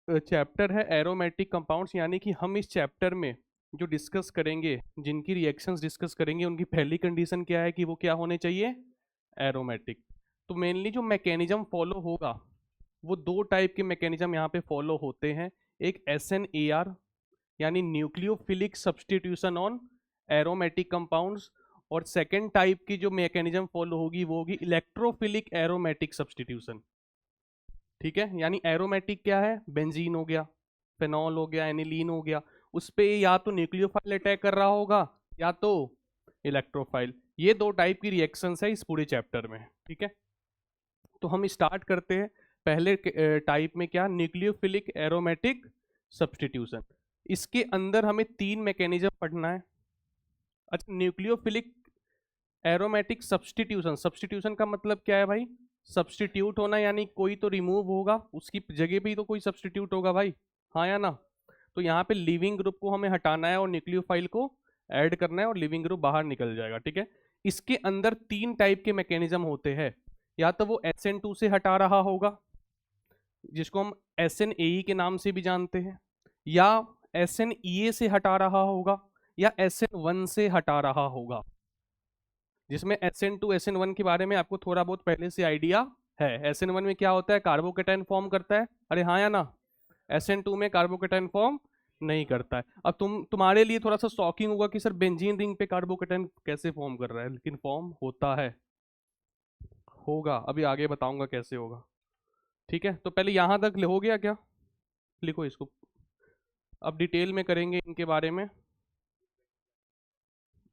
Chapter है aromatic compounds, यानी कि हम इस चैप्टर में जो डिस्कस करेंगे, जिनकी रिएक्शंस डिस्कस करेंगे, उनकी पहली कंडीशन क्या है कि वो क्या होने चाहिए, एरोमेटिक। तो मेनली जो मैकेनिज्म फॉलो होगा वो दो टाइप के मैकेनिज्म यहाँ पे फॉलो होते हैं। एक SNAR यानी nucleophilic substitution on aromatic compounds, और सेकेंड टाइप की जो मैकेनिज्म फॉलो होगी वो होगी इलेक्ट्रोफिलिक एरोमेटिक सब्सटीट्यूशन। ठीक है, यानी एरोमेटिक क्या है, बेंजीन हो गया, फेनॉल हो गया, एनिलीन हो गया, उस पे या तो न्यूक्लियोफाइल अटैक कर रहा होगा या तो इलेक्ट्रोफाइल। ये दो टाइप की रिएक्शंस है इस पूरे चैप्टर में। ठीक है, तो हम स्टार्ट करते हैं पहले टाइप में, क्या, न्यूक्लियोफिलिक एरोमेटिक सब्सटीट्यूशन। इसके अंदर हमें तीन मैकेनिज्म पढ़ना है। अच्छा, न्यूक्लियोफिलिक एरोमेटिक सब्सटीट्यूशन, सब्सटीट्यूशन का मतलब क्या है भाई, सब्सटीट्यूट होना, यानी कोई तो रिमूव होगा, उसकी जगह पे ही तो कोई सब्सटीट्यूट होगा भाई, हाँ या ना। तो यहाँ पे लिविंग ग्रुप को हमें हटाना है और न्यूक्लियोफाइल को ऐड करना है और लिविंग ग्रुप बाहर निकल जाएगा। ठीक है, इसके अंदर तीन टाइप के मैकेनिज्म होते हैं। या तो वो SN2 से हटा रहा होगा, जिसको हम SNAE के नाम से भी जानते हैं, या SNEA से हटा रहा होगा, या SN1 से हटा रहा होगा। जिसमें SN2 SN1 के बारे में आपको थोड़ा बहुत पहले से आइडिया है। SN1 में क्या होता है, कार्बोकेटाइन फॉर्म करता है, अरे हाँ या ना। SN2 में कार्बोकेटाइन फॉर्म नहीं करता है। अब तुम्हारे लिए थोड़ा सा शॉकिंग होगा कि सर बेंजीन रिंग पे कार्बोकेटाइन कैसे फॉर्म कर रहा है, लेकिन फॉर्म होता है, होगा, अभी आगे बताऊंगा कैसे होगा। ठीक है, तो पहले यहां तक हो गया क्या, लिखो इसको, अब डिटेल में करेंगे इनके बारे में।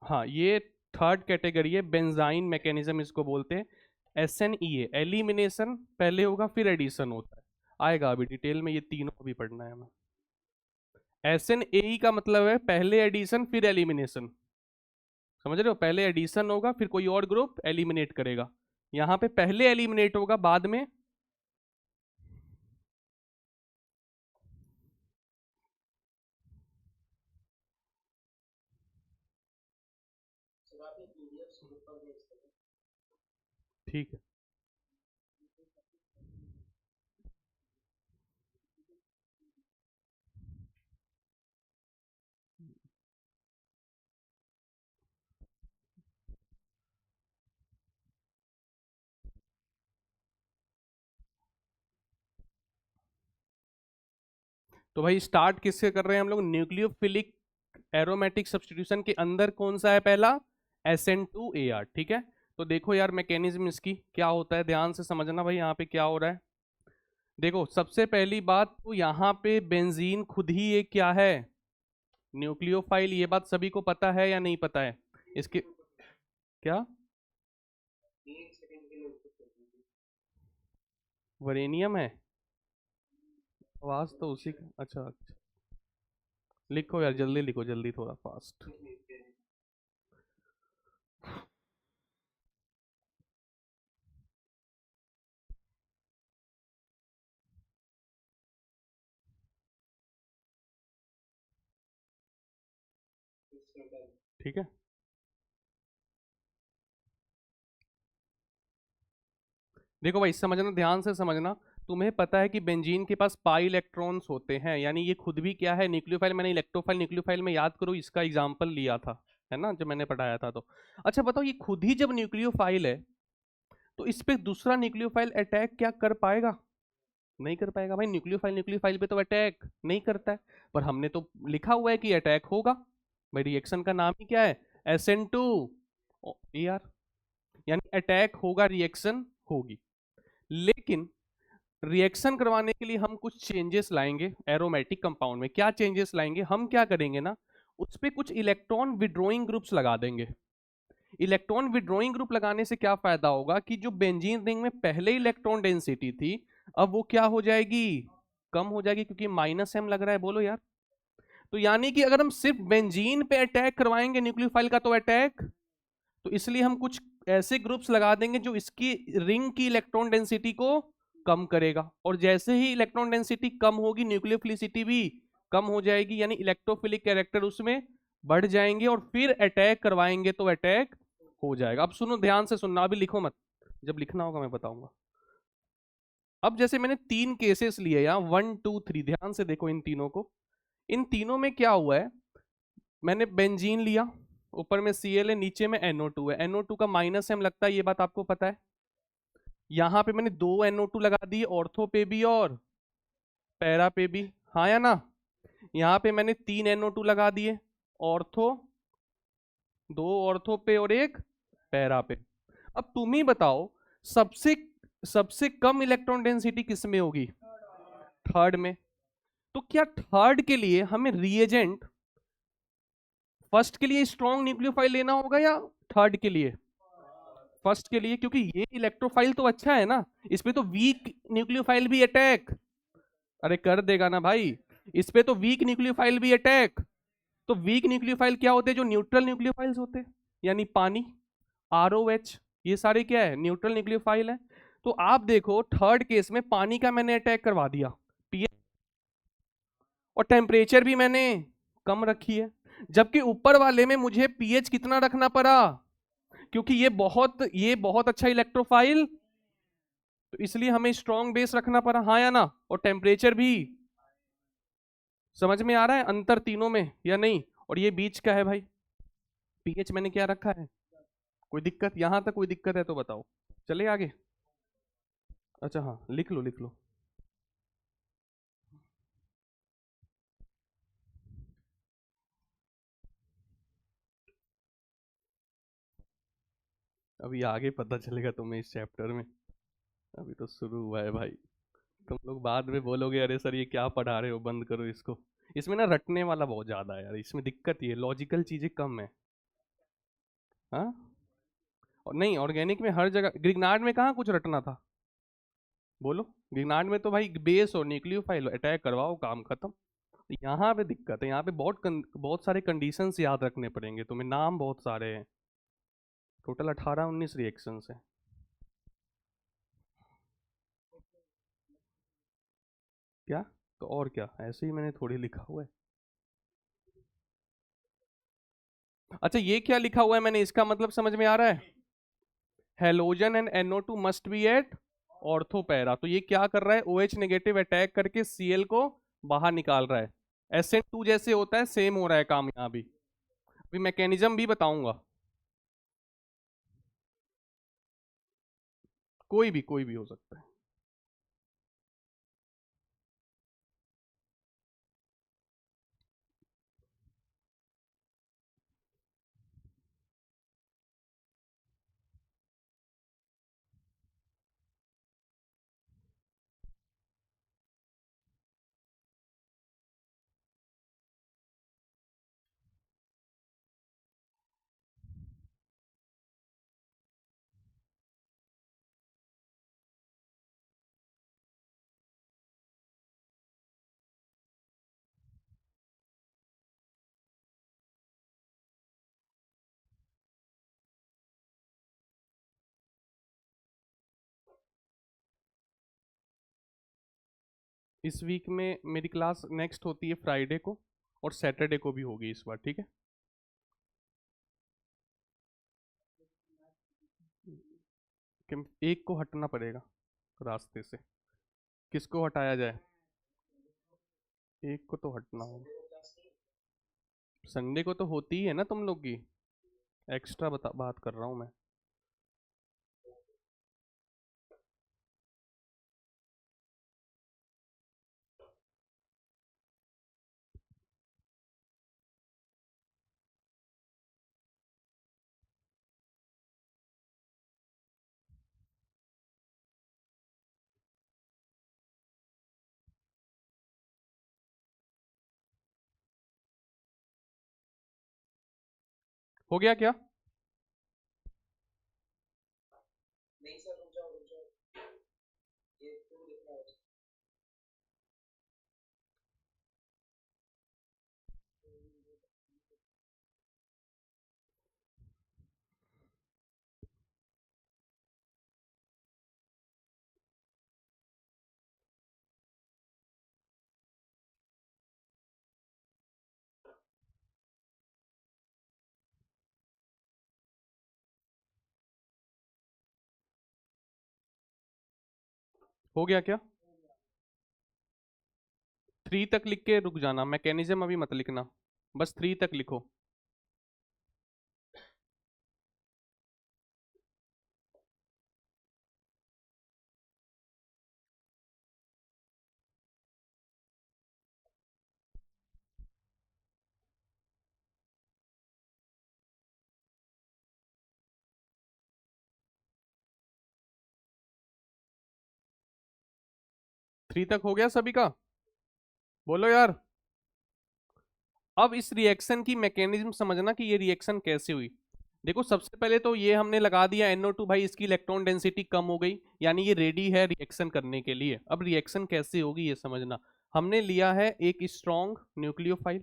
हाँ, ये थर्ड कैटेगरी है, बेंजाइन मैकेनिज्म इसको बोलते हैं। SNEA एलिमिनेशन पहले होगा फिर एडिशन होता है, आएगा अभी डिटेल में, ये तीनों को भी पढ़ना है हमें। SNAE का मतलब है पहले एडिशन फिर एलिमिनेशन, समझ रहे हो, पहले एडिशन होगा फिर कोई और ग्रुप एलिमिनेट करेगा। यहाँ पे पहले एलिमिनेट होगा बाद में ठीक है। तो भाई स्टार्ट किससे कर रहे हैं हम लोग, न्यूक्लियोफिलिक एरोमेटिक सब्सटीट्यूशन के अंदर कौन सा है पहला, SN2AR। ठीक है, तो देखो यार मैकेनिज्म इसकी क्या होता है, ध्यान से समझना भाई यहाँ पे क्या हो रहा है। देखो सबसे पहली बात तो यहाँ पे बेंजीन खुद ही एक क्या है, न्यूक्लियोफाइल, ये बात सभी को पता है या नहीं पता है इसके, क्या, वरेनियम है, आवाज तो उसी का, अच्छा अच्छा, लिखो यार जल्दी लिखो, जल्दी थोड़ा फास्ट। ठीक है, देखो भाई समझना, ध्यान से समझना। तुम्हें पता है कि बेंजीन के पास पाई इलेक्ट्रॉन्स होते हैं, यानी ये खुद भी क्या है, न्यूक्लियोफाइल। मैंने इलेक्ट्रोफाइल न्यूक्लियोफाइल में याद करो इसका एग्जांपल लिया था, है ना, जब मैंने पढ़ाया था। तो अच्छा बताओ, ये खुद ही जब न्यूक्लियोफाइल है तो इस पे दूसरा न्यूक्लियोफाइल अटैक क्या कर पाएगा, नहीं कर पाएगा भाई। न्यूक्लियोफाइल न्यूक्लियोफाइल पे तो अटैक नहीं करता है, पर हमने तो लिखा हुआ है कि अटैक होगा भाई। रिएक्शन का नाम ही क्या है, SN2AR, यानी अटैक होगा, रिएक्शन होगी। लेकिन रिएक्शन करवाने के लिए हम कुछ चेंजेस लाएंगे एरोमेटिक कंपाउंड में। क्या चेंजेस लाएंगे, हम क्या करेंगे ना, उस पर कुछ इलेक्ट्रॉन विड्रॉइंग ग्रुप्स लगा देंगे। इलेक्ट्रॉन विड्रॉइंग ग्रुप लगाने से क्या फायदा होगा कि जो बेंजीन रिंग में पहले इलेक्ट्रॉन डेंसिटी थी, अब वो क्या हो जाएगी, कम हो जाएगी, क्योंकि -m लग रहा है, बोलो यार। तो यानी कि अगर हम सिर्फ बेंजीन पे अटैक करवाएंगे न्यूक्लियोफाइल का तो अटैक, तो इसलिए हम कुछ ऐसे ग्रुप्स लगा देंगे जो इसकी रिंग की इलेक्ट्रॉन डेंसिटी को कम करेगा, और जैसे ही इलेक्ट्रॉन डेंसिटी कम होगी न्यूक्लियोफिलिसिटी भी कम हो जाएगी, यानी इलेक्ट्रोफिलिक कैरेक्टर उसमें बढ़ जाएंगे, और फिर अटैक करवाएंगे तो अटैक हो जाएगा। अब सुनो, ध्यान से सुनना, अभी लिखो मत, जब लिखना होगा मैं बताऊंगा। अब जैसे मैंने 3 केसेस लिए यहाँ, 1 2 3, ध्यान से देखो इन तीनों को। इन तीनों में क्या हुआ है, मैंने बेंजीन लिया, ऊपर में Cl है, नीचे में NO2 है, NO2 का माइनस एम लगता है, ये बात आपको पता है। यहाँ पे मैंने 2 NO2 लगा दिए, ऑर्थो पे भी और पैरा पे भी, हाँ या ना। यहाँ पे मैंने 3 NO2 लगा दिए, ऑर्थो, 2 ऑर्थो पे और एक पैरा पे। अब तुम ही बताओ, सबसे सबसे कम इलेक्ट्रॉन डेंसिटी किस में होगी? थर्ड में। तो क्या थर्ड के लिए हमें रिएजेंट फर्स्ट के लिए स्ट्रॉन्ग न्यूक्लियोफाइल लेना होगा या थर्ड के लिए? फर्स्ट के लिए, क्योंकि ये इलेक्ट्रोफाइल तो अच्छा है ना, इस पे तो वीक न्यूक्लियोफाइल भी अटैक, अरे कर देगा ना भाई, इस पे तो वीक न्यूक्लियोफाइल भी अटैक। तो वीक न्यूक्लियोफाइल क्या होते हैं? जो न्यूट्रल न्यूक्लियोफाइल्स होते हैं, यानी पानी, ROH, ये सारे क्या है? न्यूट्रल न्यूक्लियोफाइल है। तो आप देखो थर्ड केस में पानी का मैंने अटैक करवा दिया, पीएच और टेम्परेचर भी मैंने कम रखी है, जबकि ऊपर वाले में मुझे पीएच कितना रखना पड़ा, क्योंकि ये बहुत अच्छा इलेक्ट्रोफाइल, तो इसलिए हमें स्ट्रॉन्ग बेस रखना पड़ा, हाँ या ना। और टेम्परेचर भी, समझ में आ रहा है अंतर तीनों में या नहीं? और ये बीच का है भाई, पीएच मैंने क्या रखा है? कोई दिक्कत यहां तक? कोई दिक्कत है तो बताओ, चले आगे। अच्छा हाँ, लिख लो लिख लो। अभी आगे पता चलेगा तुम्हें इस चैप्टर में, अभी तो शुरू हुआ है भाई। तुम लोग बाद में बोलोगे अरे सर ये क्या पढ़ा रहे हो, बंद करो इसको। इसमें ना रटने वाला बहुत ज्यादा है यार, इसमें दिक्कत ये, लॉजिकल चीजें कम है। हाँ, और नहीं, ऑर्गेनिक में हर जगह, ग्रिग्नार्ड में कहाँ कुछ रटना था? बोलो, ग्रिग्नार्ड में तो भाई बेस और न्यूक्लियोफाइल अटैक करवाओ, काम खत्म। यहाँ पे दिक्कत है, यहाँ पे बहुत सारे कंडीशंस याद रखने पड़ेंगे तुम्हें, नाम बहुत सारे हैं, टोटल 18 19 रिएक्शंस हैं। क्या? तो और क्या, ऐसे ही मैंने थोड़ी लिखा हुआ है। अच्छा ये क्या लिखा हुआ है मैंने, इसका मतलब समझ में आ रहा है? Halogen and NO2 must be at ortho para, तो ये क्या कर रहा है? OH नेगेटिव अटैक करके Cl को बाहर निकाल रहा है, SN2 जैसे होता है, सेम हो रहा है काम यहाँ भी। अभी मैकेनिज्म भी बताऊंगा, कोई भी हो सकता है। इस वीक में मेरी क्लास नेक्स्ट होती है फ्राइडे को, और सैटरडे को भी होगी इस बार, ठीक है? कि एक को हटना पड़ेगा रास्ते से, किसको हटाया जाए? एक को तो हटना होगा। संडे को तो होती ही है ना तुम लोग की, एक्स्ट्रा बात कर रहा हूँ मैं। हो गया क्या? हो गया क्या? 3 तक लिख के रुक जाना, मैकेनिज्म अभी मत लिखना, बस 3 तक लिखो। थ्री तक हो गया सभी का? बोलो यार। अब इस रिएक्शन की मैकेनिज्म समझना कि ये रिएक्शन कैसे हुई। देखो सबसे पहले तो ये हमने लगा दिया NO2, भाई इसकी इलेक्ट्रॉन डेंसिटी कम हो गई, यानी ये रेडी है रिएक्शन करने के लिए। अब रिएक्शन कैसे होगी ये समझना। हमने लिया है एक स्ट्रॉन्ग न्यूक्लियोफाइल।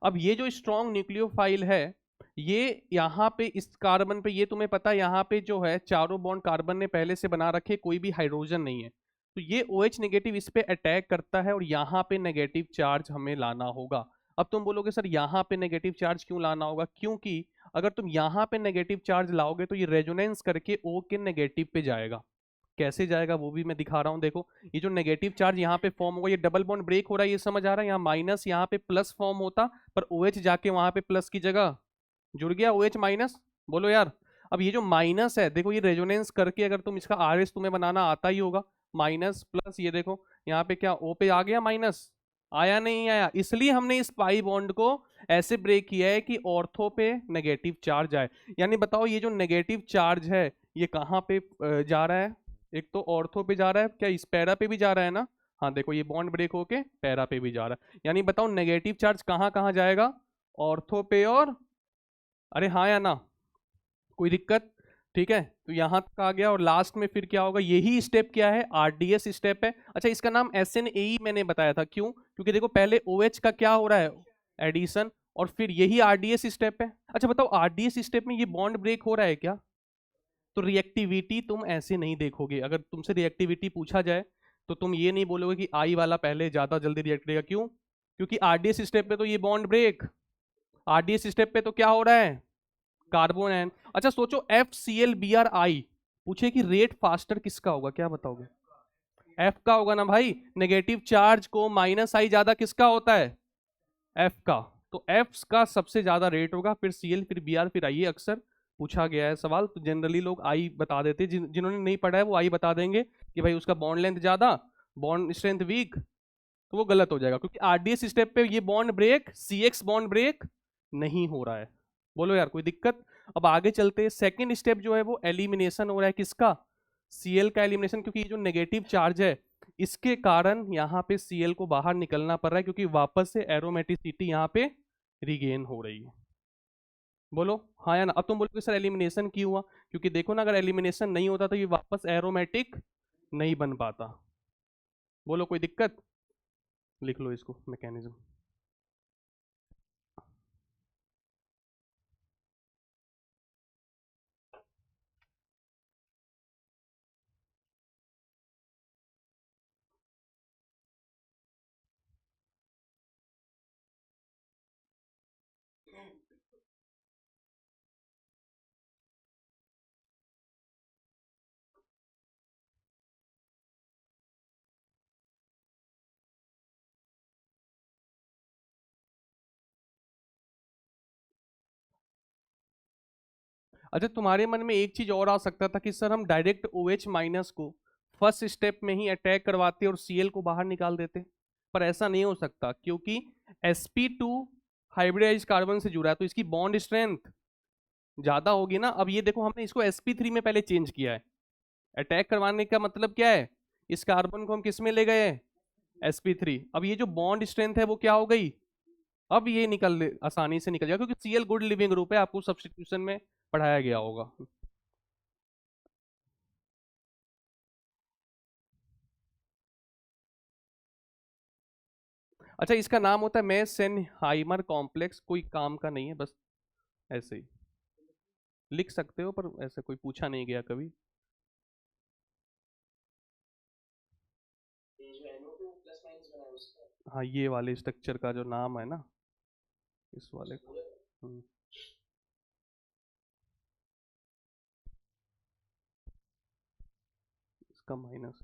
अब ये जो स्ट्रॉन्ग न्यूक्लियोफाइल है, ये यहाँ पे इस कार्बन पे, ये तुम्हें पता है यहाँ पे जो है चारों बॉन्ड कार्बन ने पहले से बना रखे, कोई भी हाइड्रोजन नहीं है, तो ये OH नेगेटिव इस पे अटैक करता है और यहाँ पे नेगेटिव चार्ज हमें लाना होगा। अब तुम बोलोगे सर यहाँ पे नेगेटिव चार्ज क्यों लाना होगा? क्योंकि अगर तुम यहाँ पे नेगेटिव चार्ज लाओगे तो ये रेजोनेंस करके O के नेगेटिव पे जाएगा। कैसे जाएगा वो भी मैं दिखा रहा हूँ। देखो ये जो नेगेटिव चार्ज यहाँ पे फॉर्म होगा, ये डबल बॉन्ड ब्रेक हो रहा है, ये समझ आ रहा है? यहाँ माइनस, यहाँ पे प्लस फॉर्म होता, पर OH जाके वहां पे प्लस की जगह जुड़ गया, OH माइनस। बोलो यार। अब ये जो माइनस है, देखो ये रेजोनेंस करके, अगर तुम इसका RS तुम्हें बनाना आता ही होगा, माइनस प्लस, ये देखो यहाँ पे क्या O पे आ गया माइनस, आया नहीं आया? इसलिए हमने इस पाई बॉन्ड को ऐसे ब्रेक किया है कि ऑर्थो पे नेगेटिव चार्ज आए। यानी बताओ ये जो नेगेटिव चार्ज है ये कहाँ पे जा रहा है? एक तो ऑर्थो पे जा रहा है, क्या इस पैरा पे भी जा रहा है ना? हाँ देखो ये बॉन्ड ब्रेक होके पैरा पे भी जा रहा है। यानी बताओ नेगेटिव चार्ज कहाँ कहाँ जाएगा? ऑर्थो पे और, अरे हाँ या ना? कोई दिक्कत? ठीक है, तो यहां तक आ गया। और लास्ट में फिर क्या होगा? यही स्टेप क्या है? RDS स्टेप है। अच्छा इसका नाम SNAE मैंने बताया था, क्यों? क्योंकि देखो पहले OH का क्या हो रहा है? एडिशन, और फिर यही RDS स्टेप है। अच्छा बताओ RDS स्टेप में ये बॉन्ड ब्रेक हो रहा है क्या? तो रिएक्टिविटी तुम ऐसे नहीं देखोगे। अगर तुमसे रिएक्टिविटी पूछा जाए तो तुम ये नहीं बोलोगे कि आई वाला पहले ज्यादा जल्दी रिएक्ट करेगा। क्यों? क्योंकि RDS स्टेप पे तो ये बॉन्ड ब्रेक, RDS स्टेप पे तो क्या हो रहा है? Carbon N. अच्छा सोचो FCl Br पूछे कि रेट फास्टर किसका होगा, क्या बताओगे? F का होगा ना भाई। नेगेटिव चार्ज को माइनस आई ज्यादा किसका होता है? F का। तो F का सबसे ज्यादा रेट होगा, फिर Cl, फिर Br, फिर I। ये अक्सर पूछा गया है सवाल, तो जनरली लोग I बता देते हैं। जिन्होंने नहीं पढ़ा है वो I बता देंगे कि भाई उसका बॉन्ड लेंथ ज्यादा, बॉन्ड स्ट्रेंथ वीक, तो वो गलत हो जाएगा। क्योंकि RDS स्टेप पे ये bond break, CX bond break नहीं हो रहा है। बोलो यार कोई दिक्कत? अब आगे चलते, सेकंड स्टेप जो है वो एलिमिनेशन हो रहा है, किसका? Cl का एलिमिनेशन। क्योंकि ये जो नेगेटिव चार्ज है इसके कारण यहाँ पे Cl को बाहर निकलना पड़ रहा है, क्योंकि वापस से एरोमेटिसिटी यहाँ पे रिगेन हो रही है। बोलो हाँ या ना? अब तुम बोलोगे सर एलिमिनेशन क्यों हुआ? क्योंकि देखो ना, अगर एलिमिनेशन नहीं होता तो ये वापस एरोमेटिक नहीं बन पाता। बोलो कोई दिक्कत? लिख लो इसको मैकेनिज्म। अच्छा तुम्हारे मन में एक चीज और आ सकता था कि सर हम डायरेक्ट OH माइनस को फर्स्ट स्टेप में ही अटैक करवाते और Cl को बाहर निकाल देते, पर ऐसा नहीं हो सकता, क्योंकि sp2 हाइब्रिडाइज कार्बन से जुड़ा है, तो इसकी बॉन्ड स्ट्रेंथ ज्यादा होगी ना। अब ये देखो हमने इसको sp3 में पहले चेंज किया है। अटैक करवाने का मतलब क्या है? इस कार्बन को हम किस में ले गए? sp3। अब ये जो बॉन्ड स्ट्रेंथ है वो क्या हो गई? अब ये आसानी से निकल जाएगा, क्योंकि Cl गुड लिविंग ग्रुप है, आपको सब्स्टिट्यूशन में पढ़ाया गया होगा। अच्छा इसका नाम होता है मेसेनहाइमर कॉम्प्लेक्स, कोई काम का नहीं है, बस ऐसे ही लिख सकते हो, पर ऐसे कोई पूछा नहीं गया कभी। हाँ ये वाले स्ट्रक्चर का जो नाम है ना, इस वाले का। इसका माइनस।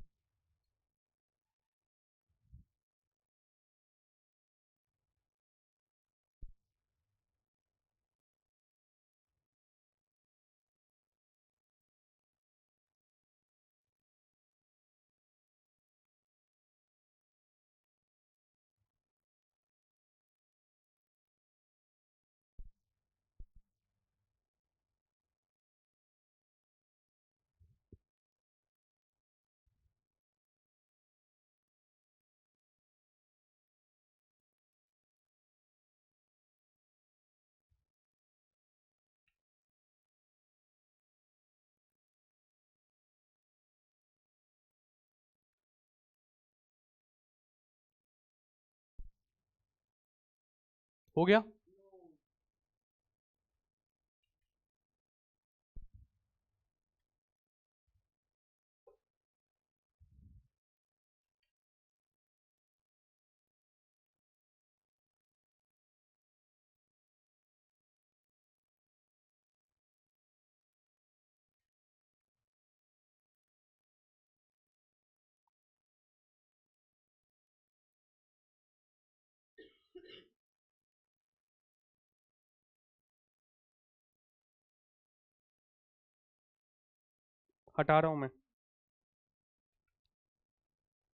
हो गया। हटा रहा हूं मैं।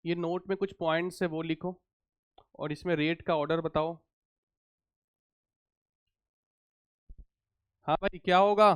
ये नोट में कुछ पॉइंट्स है वो लिखो, और इसमें रेट का ऑर्डर बताओ। हाँ भाई, क्या होगा?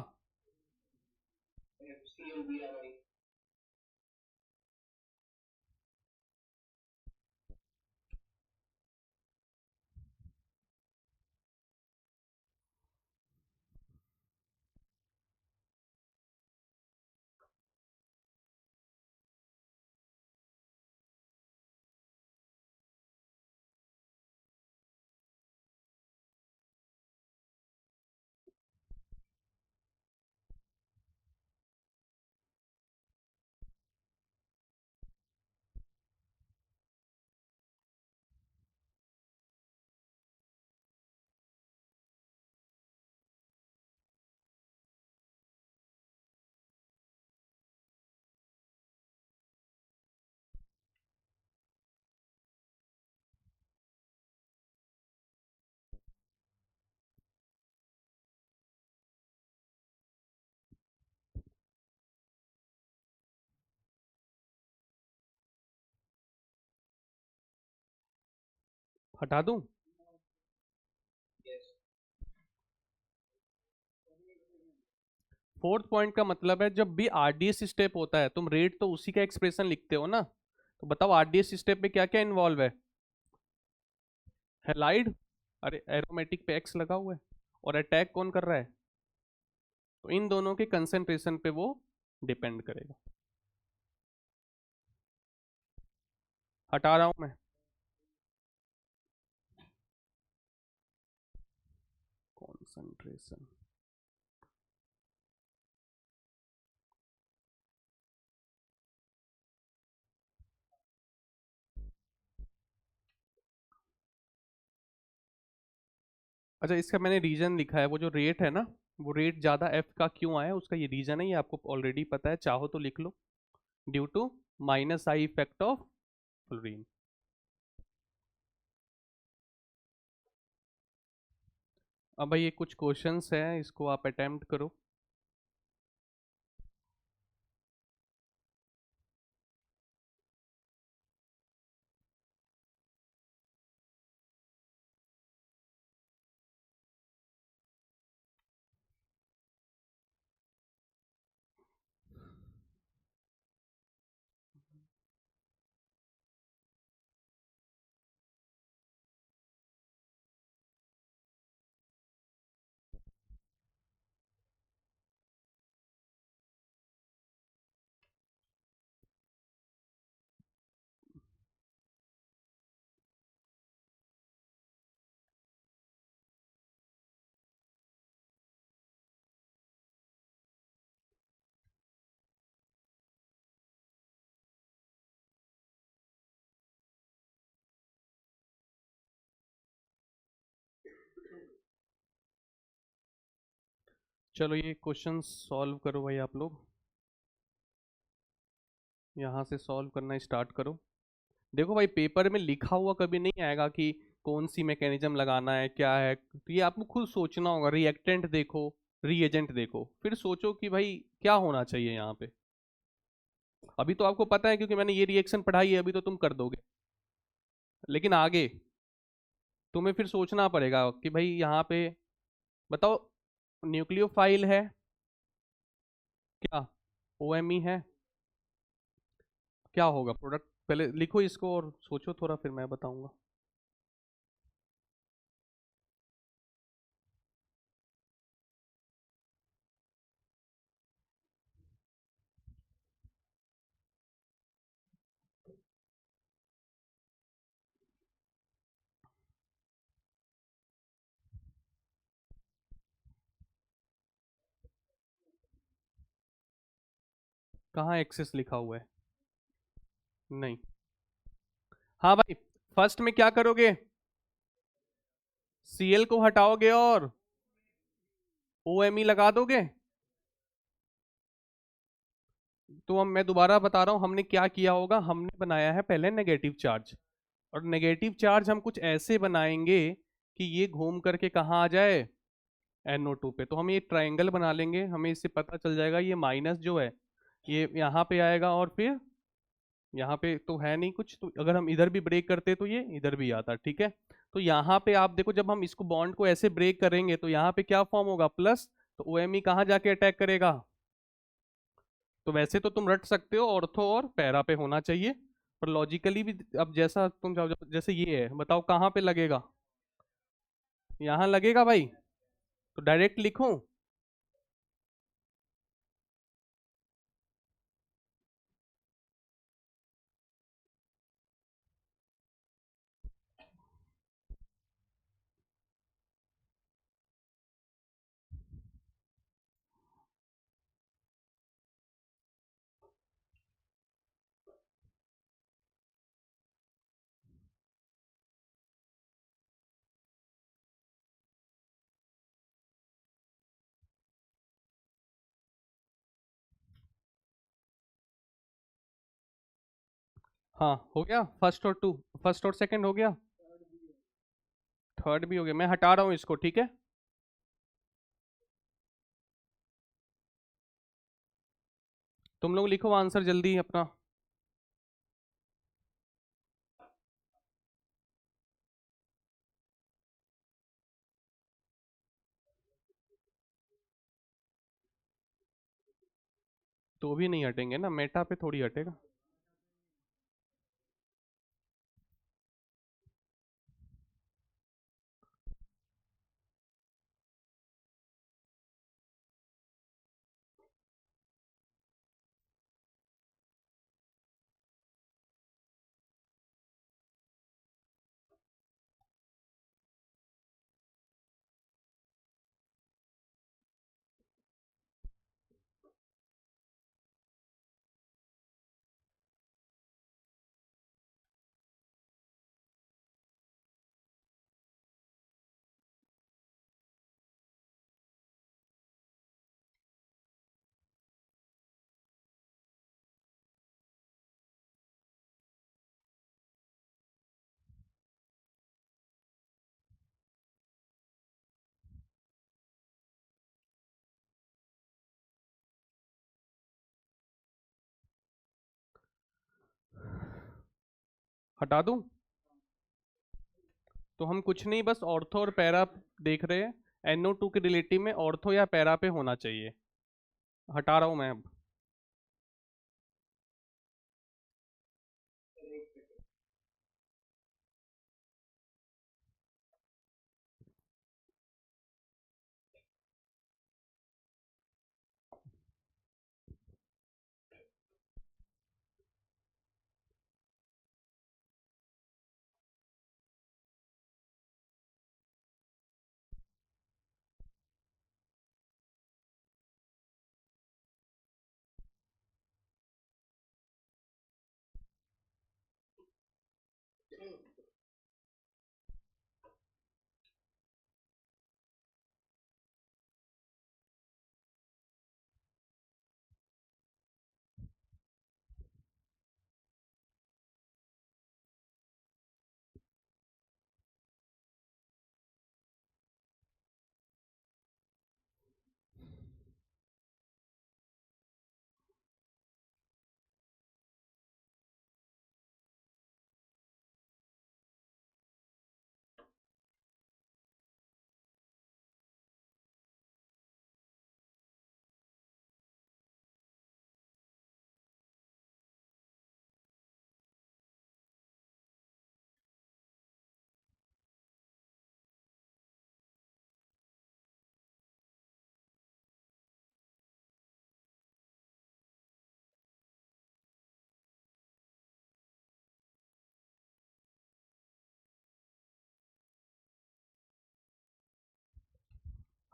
हटा दूं? फोर्थ पॉइंट का मतलब है, जब भी आरडीएस स्टेप होता है तुम रेट तो उसी का एक्सप्रेशन लिखते हो ना। तो बताओ आरडीएस स्टेप में क्या क्या इन्वॉल्व है? हेलाइड। अरे एरोमेटिक पे एक्स लगा हुआ है, और अटैक कौन कर रहा है? तो इन दोनों के कंसेंट्रेशन पे वो डिपेंड करेगा। हटा रहा हूं मैं। कॉन्सेंट्रेशन। अच्छा, इसका मैंने रीजन लिखा है, वो जो रेट है ना, वो रेट ज़्यादा एफ का क्यों आया, उसका ये रीजन है, ये आपको ऑलरेडी पता है, चाहो तो लिख लो। Due to minus I effect of fluorine. अब भाई ये कुछ क्वेश्चंस हैं, इसको आप अटेम्प्ट करो। चलो ये क्वेश्चन सॉल्व करो भाई आप लोग, यहाँ से सॉल्व करना स्टार्ट करो। देखो भाई, पेपर में लिखा हुआ कभी नहीं आएगा कि कौन सी मैकेनिज्म लगाना है, क्या है, तो ये आपको खुद सोचना होगा। रिएक्टेंट देखो, रीएजेंट देखो, फिर सोचो कि भाई क्या होना चाहिए यहाँ पे। अभी तो आपको पता है क्योंकि मैंने ये रिएक्शन पढ़ाई है, अभी तो तुम कर दोगे, लेकिन आगे तुम्हें फिर सोचना पड़ेगा कि भाई यहाँ पे बताओ, न्यूक्लियोफाइल है क्या, ओएमई है, क्या होगा प्रोडक्ट? पहले लिखो इसको और सोचो थोड़ा, फिर मैं बताऊंगा। कहाँ एक्सेस लिखा हुआ है? नहीं। हाँ भाई, फर्स्ट में क्या करोगे? Cl को हटाओगे और OMe लगा दोगे। तो अब मैं दोबारा बता रहा हूँ हमने क्या किया होगा, हमने बनाया है पहले नेगेटिव चार्ज, और नेगेटिव चार्ज हम कुछ ऐसे बनाएंगे कि ये घूम करके कहाँ आ जाए, NO2 पे। तो हम ये ट्रायंगल बना लेंगे, हमें इससे पता चल जाएगा ये माइनस जो है ये यहाँ पे आएगा, और फिर यहाँ पे तो है नहीं कुछ, तो अगर हम इधर भी ब्रेक करते तो ये इधर भी आता, ठीक है। तो यहाँ पे आप देखो, जब हम इसको बॉन्ड को ऐसे ब्रेक करेंगे तो यहाँ पे क्या फॉर्म होगा, प्लस, तो OMe कहाँ जाके अटैक करेगा? तो वैसे तो तुम रट सकते हो ऑर्थो और पैरा पे होना चाहिए, पर लॉजिकली भी अब जैसा तुम जैसे ये है, बताओ कहाँ पे लगेगा? यहाँ लगेगा भाई। तो डायरेक्ट लिखूं? हाँ हो गया, फर्स्ट और सेकंड हो गया, थर्ड भी हो गया। मैं हटा रहा हूँ इसको, ठीक है। तुम लोग लिखो आंसर जल्दी अपना। तो भी नहीं हटेंगे ना, मेटा पे थोड़ी हटेगा। हटा दूं? तो हम कुछ नहीं, बस ऑर्थो और पैरा देख रहे हैं, NO2 के रिलेटिव में ऑर्थो या पैरा पे होना चाहिए। हटा रहा हूं मैं अब।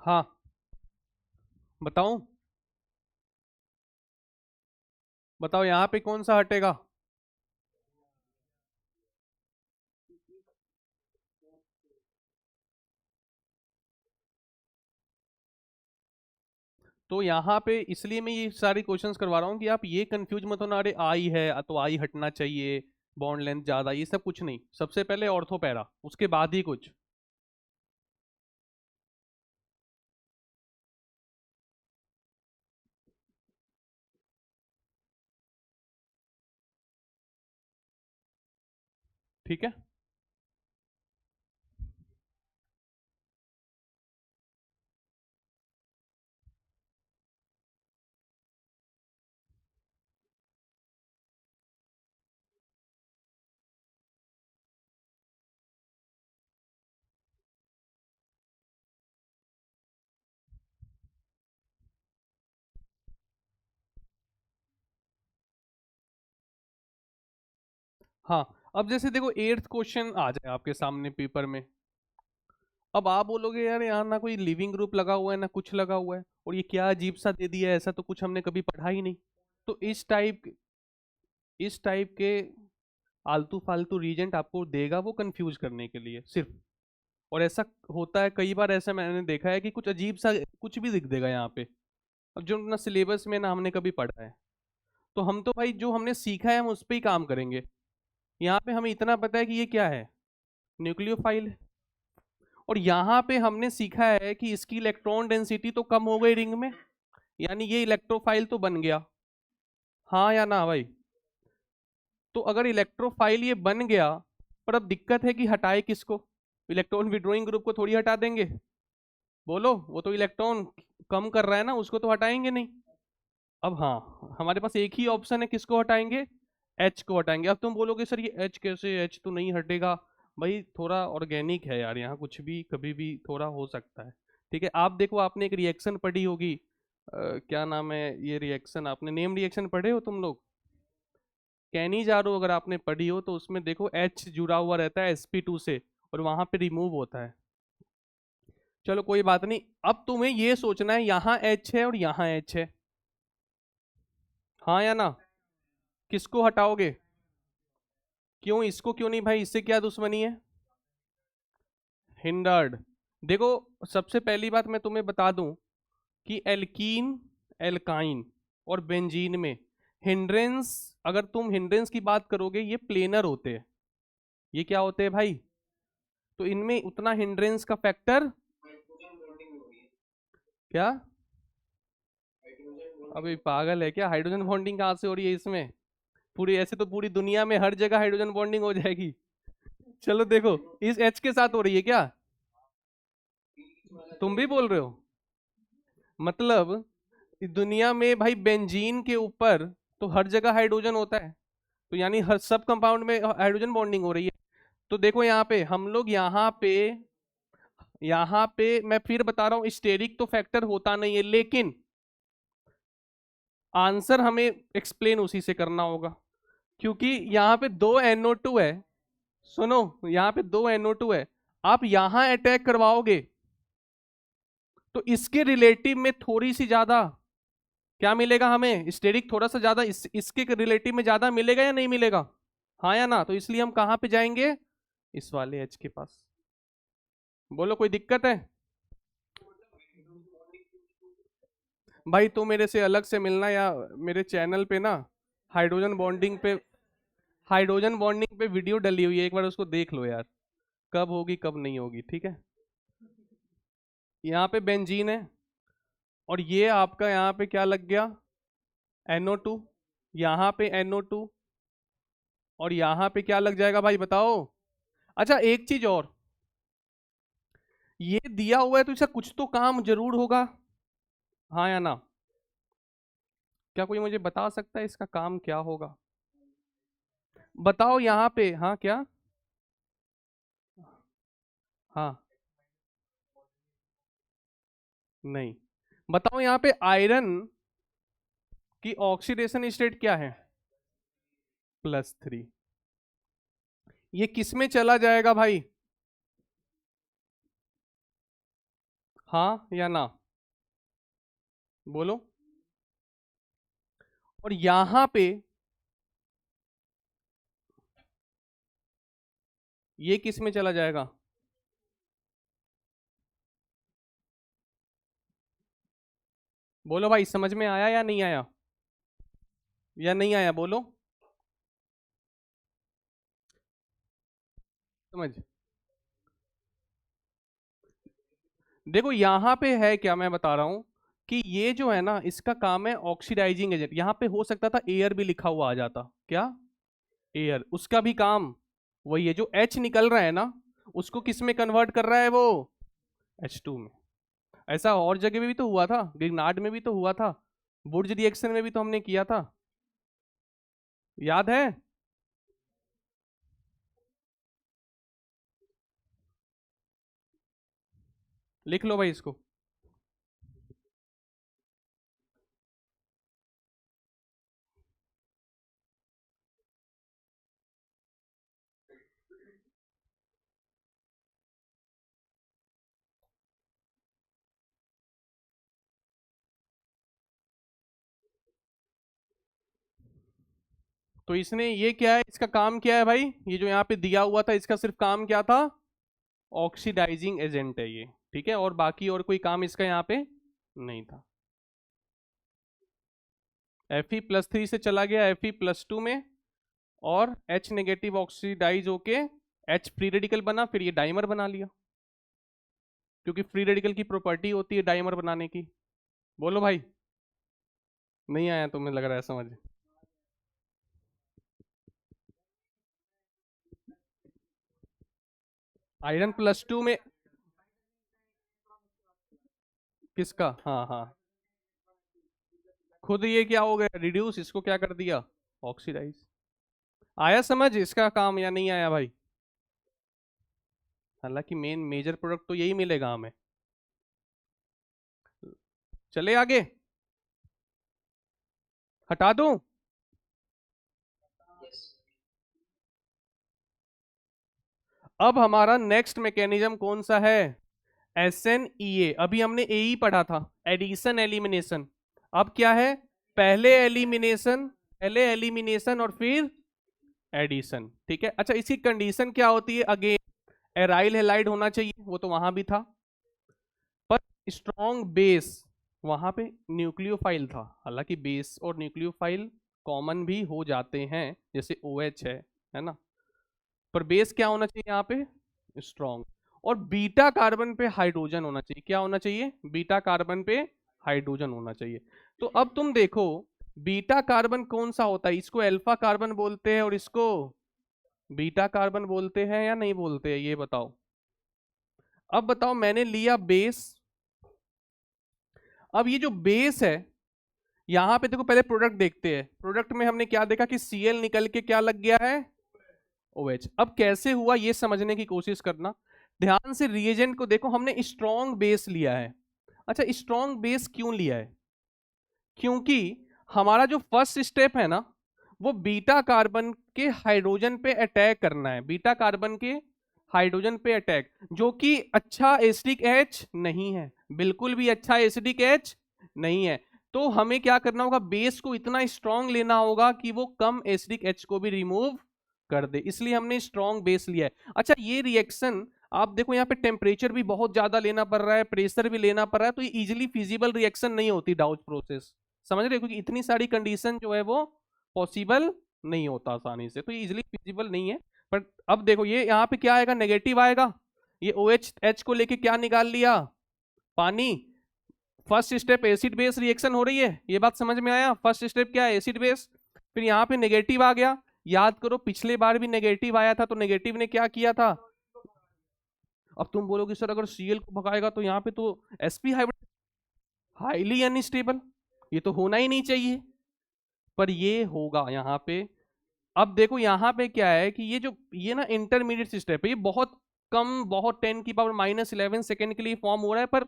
हाँ, बताऊं? बताओ यहाँ पे कौन सा हटेगा? तो यहाँ पे इसलिए मैं ये सारी क्वेश्चंस करवा रहा हूँ कि आप ये कंफ्यूज मत होना, अरे आई है तो आई हटना चाहिए, बॉन्ड लेंथ ज्यादा, ये सब कुछ नहीं। सबसे पहले ऑर्थो पैरा, उसके बाद ही कुछ। ठीक है। हाँ, अब जैसे देखो एट्थ क्वेश्चन आ जाए आपके सामने पेपर में, अब आप बोलोगे यार यहाँ ना कोई लिविंग ग्रुप लगा हुआ है ना कुछ लगा हुआ है, और ये क्या अजीब सा दे दिया है, ऐसा तो कुछ हमने कभी पढ़ा ही नहीं। तो इस टाइप के आलतू फालतू रीजेंट आपको देगा वो कंफ्यूज करने के लिए सिर्फ। और ऐसा होता है कई बार, ऐसा मैंने देखा है कि कुछ अजीब सा कुछ भी लिख देगा यहाँ पे, अब जो ना सिलेबस में ना हमने कभी पढ़ा है। तो हम तो भाई जो हमने सीखा है हम उस पर ही काम करेंगे। यहाँ पे हमें इतना पता है कि ये क्या है, न्यूक्लियोफाइल। और यहाँ पे हमने सीखा है कि इसकी इलेक्ट्रॉन डेंसिटी तो कम हो गई रिंग में, यानी ये इलेक्ट्रोफाइल तो बन गया। हाँ या ना भाई? तो अगर इलेक्ट्रोफाइल ये बन गया, पर अब दिक्कत है कि हटाए किसको? इलेक्ट्रॉन विड्रॉइंग ग्रुप को थोड़ी हटा देंगे। बोलो, वो तो इलेक्ट्रॉन कम कर रहा है ना, उसको तो हटाएंगे नहीं। अब हाँ, हमारे पास एक ही ऑप्शन है, किसको हटाएंगे? एच को हटाएंगे। अब तुम बोलोगे सर ये एच कैसे, एच तो नहीं हटेगा। भाई थोड़ा ऑर्गेनिक है यार, यहाँ कुछ भी कभी भी थोड़ा हो सकता है। ठीक है, आप देखो, आपने एक रिएक्शन पढ़ी होगी, क्या नाम है ये रिएक्शन, आपने नेम रिएक्शन पढ़े हो तुम लोग? कैनिजारो अगर आपने पढ़ी हो तो उसमें देखो एच जुड़ा हुआ रहता है sp2 से, और वहां पे रिमूव होता है। चलो कोई बात नहीं, अब तुम्हें ये सोचना है यहाँ एच है और यहाँ एच है, हाँ या ना? किसको हटाओगे? क्यों, इसको क्यों नहीं भाई, इससे क्या दुश्मनी है? हिंडर्ड। देखो, सबसे पहली बात मैं तुम्हें बता दूं कि एल्कीन, एल्काइन और बेंजीन में हिंड्रेंस, अगर तुम हिंड्रेंस की बात करोगे ये प्लेनर होते हैं। ये क्या होते हैं भाई? तो इनमें उतना हिंड्रेंस का फैक्टर, क्या? अभी पागल है क्या, हाइड्रोजन बॉन्डिंग कहाँ से हो रही है इसमें? पूरी, ऐसे तो पूरी दुनिया में हर जगह हाइड्रोजन बॉन्डिंग हो जाएगी। चलो देखो, इस एच के साथ हो रही है क्या? तुम भी बोल रहे हो? मतलब इस दुनिया में भाई बेंजीन के ऊपर तो हर जगह हाइड्रोजन होता है, तो यानी हर सब कंपाउंड में हाइड्रोजन बॉन्डिंग हो रही है। तो देखो यहाँ पे हम लोग, यहाँ पे मैं फिर बता रहा हूँ, स्टेरिक तो फैक्टर होता नहीं है, लेकिन आंसर हमें एक्सप्लेन उसी से करना होगा, क्योंकि यहाँ पे दो NO2 है। सुनो, यहाँ पे दो NO2 है, आप यहाँ अटैक करवाओगे तो इसके रिलेटिव में थोड़ी सी ज्यादा क्या मिलेगा हमें, स्टेरिक थोड़ा सा ज्यादा इसके रिलेटिव में ज्यादा मिलेगा या नहीं मिलेगा? हाँ या ना? तो इसलिए हम कहाँ पे जाएंगे, इस वाले एच के पास। बोलो, कोई दिक्कत है? भाई तो मेरे से अलग से मिलना, या मेरे चैनल पे ना हाइड्रोजन बॉन्डिंग पे हाइड्रोजन बॉन्डिंग पे वीडियो डली हुई है, एक बार उसको देख लो यार, कब होगी कब नहीं होगी, ठीक है? यहाँ पे बेंजीन है, और ये आपका यहाँ पे क्या लग गया, NO2। यहाँ पे NO2, और यहाँ पे क्या लग जाएगा भाई बताओ? अच्छा एक चीज और, ये दिया हुआ है तो इसका कुछ तो काम जरूर होगा, हाँ या ना? क्या कोई मुझे बता सकता है इसका काम क्या होगा? बताओ यहाँ पे, हाँ क्या? हाँ, नहीं। बताओ यहाँ पे आयरन की ऑक्सीडेशन स्टेट क्या है? +3। ये किस में चला जाएगा भाई, हाँ या ना? बोलो। और यहां पे ये किस में चला जाएगा? बोलो भाई, समझ में आया या नहीं आया? या नहीं आया बोलो। समझ, देखो यहां पे है क्या, मैं बता रहा हूं कि ये जो है ना, इसका काम है ऑक्सीडाइजिंग एजेंट। यहां पे हो सकता था एयर भी लिखा हुआ आ जाता, क्या? एयर, उसका भी काम वही है। जो एच निकल रहा है ना, उसको किस में कन्वर्ट कर रहा है वो? H2 में। ऐसा और जगह में भी तो हुआ था, ग्रिग्नार्ड में भी तो हुआ था, वुड्स रिएक्शन में भी तो हमने किया था, याद है? लिख लो भाई इसको। तो इसने ये क्या है, इसका काम क्या है भाई? ये जो यहाँ पे दिया हुआ था, इसका सिर्फ काम क्या था? ऑक्सीडाइजिंग एजेंट है ये, ठीक है, और बाकी और कोई काम इसका यहाँ पे नहीं था। Fe+3 से चला गया Fe+2 में, और H नेगेटिव ऑक्सीडाइज होके H फ्री रेडिकल बना, फिर ये डाइमर बना लिया, क्योंकि फ्री रेडिकल की प्रॉपर्टी होती है डाइमर बनाने की। बोलो भाई, नहीं आया तुम्हें, लग रहा है समझ? Fe+2 में किसका? हाँ हाँ, खुद ये क्या हो गया, रिड्यूस, इसको क्या कर दिया? ऑक्सीडाइज। आया समझ इसका काम या नहीं आया भाई? हालांकि मेन मेजर प्रोडक्ट तो यही मिलेगा हमें। चले आगे, हटा दूं? अब हमारा नेक्स्ट मैकेनिज्म कौन सा है? SNEA। अभी हमने AE पढ़ा था, एडिशन एलिमिनेशन। अब क्या है? पहले एलिमिनेशन, पहले एलिमिनेशन और फिर एडिशन, ठीक है। अच्छा, इसकी कंडीशन क्या होती है? अगेन एराइल हैलाइड होना चाहिए, वो तो वहां भी था, पर स्ट्रॉन्ग बेस, वहां पे न्यूक्लियोफाइल था। हालांकि बेस और न्यूक्लियोफाइल कॉमन भी हो जाते हैं, जैसे OH है ना, पर बेस क्या होना चाहिए यहाँ पे? स्ट्रॉन्ग। और बीटा कार्बन पे हाइड्रोजन होना चाहिए। क्या होना चाहिए? बीटा कार्बन पे हाइड्रोजन होना चाहिए। तो अब तुम देखो, बीटा कार्बन कौन सा होता है? इसको अल्फा कार्बन बोलते हैं और इसको बीटा कार्बन बोलते हैं या नहीं बोलते हैं, ये बताओ। अब बताओ, मैंने लिया बेस। अब ये जो बेस है, यहां पे देखो, पहले प्रोडक्ट देखते हैं। प्रोडक्ट में हमने क्या देखा कि Cl निकल के क्या लग गया है? OH। अब कैसे हुआ ये समझने की कोशिश करना, ध्यान से रिएजेंट को देखो। हमने स्ट्रॉन्ग बेस लिया है। अच्छा, स्ट्रॉन्ग बेस क्यों लिया है? क्योंकि हमारा जो फर्स्ट स्टेप है ना, वो बीटा कार्बन के हाइड्रोजन पे अटैक करना है, बीटा कार्बन के हाइड्रोजन पे अटैक, जो कि अच्छा एसिडिक H नहीं है, बिल्कुल भी अच्छा एसिडिक H नहीं है। तो हमें क्या करना होगा? बेस को इतना स्ट्रॉन्ग लेना होगा कि वो कम एसिडिक H को भी रिमूव कर दे, इसलिए हमने स्ट्रॉन्ग बेस लिया है। अच्छा, ये रिएक्शन आप देखो, यहाँ पे टेम्परेचर भी बहुत ज्यादा लेना पड़ रहा है, प्रेशर भी लेना पड़ रहा है, तो ये इजिली फिजिबल रिएक्शन नहीं होती डाउच प्रोसेस, समझ रहे हो? क्योंकि इतनी सारी कंडीशन जो है वो पॉसिबल नहीं होता आसानी से, तो ये इजिली फिजिबल नहीं है। बट अब देखो, ये यहाँ पे क्या आएगा? नेगेटिव आएगा। ये OH H को लेके क्या निकाल लिया? पानी। First step acid base reaction हो रही है, ये बात समझ में आया? फर्स्ट स्टेप क्या है? Acid base. फिर यहाँ पे नेगेटिव आ गया। याद करो, पिछले बार भी नेगेटिव आया था, तो नेगेटिव ने क्या किया था? अब तुम बोलोगे सर अगर Cl को भगाएगा तो यहाँ पे तो sp हाइब्रिड, हाईली अनस्टेबल, ये तो होना ही नहीं चाहिए, पर ये होगा यहाँ पे। अब देखो यहाँ पे क्या है कि ये जो ये ना इंटरमीडिएट स्टेप है, ये बहुत कम, बहुत 10⁻11 सेकेंड के लिए फॉर्म हो रहा है, पर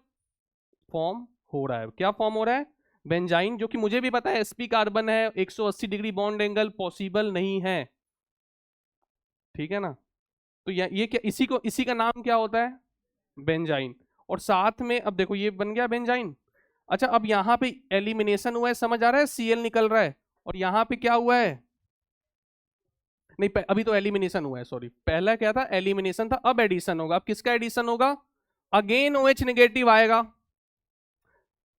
फॉर्म हो रहा है। क्या फॉर्म हो रहा है? बेंजाइन, जो कि मुझे भी पता है sp कार्बन है, 180 डिग्री बॉन्ड एंगल पॉसिबल नहीं है, ठीक है ना। तो ये क्या, इसी का नाम क्या होता है? बेंजाइन। और साथ में अब देखो, ये बन गया बेंजाइन। अच्छा, अब यहाँ पे एलिमिनेशन हुआ है, समझ आ रहा है? Cl निकल रहा है, और यहाँ पे क्या हुआ है, नहीं अभी तो एलिमिनेशन हुआ है, सॉरी, पहला क्या था, एलिमिनेशन था, अब एडिशन होगा। अब किसका एडिशन होगा, अगेन OH नेगेटिव आएगा,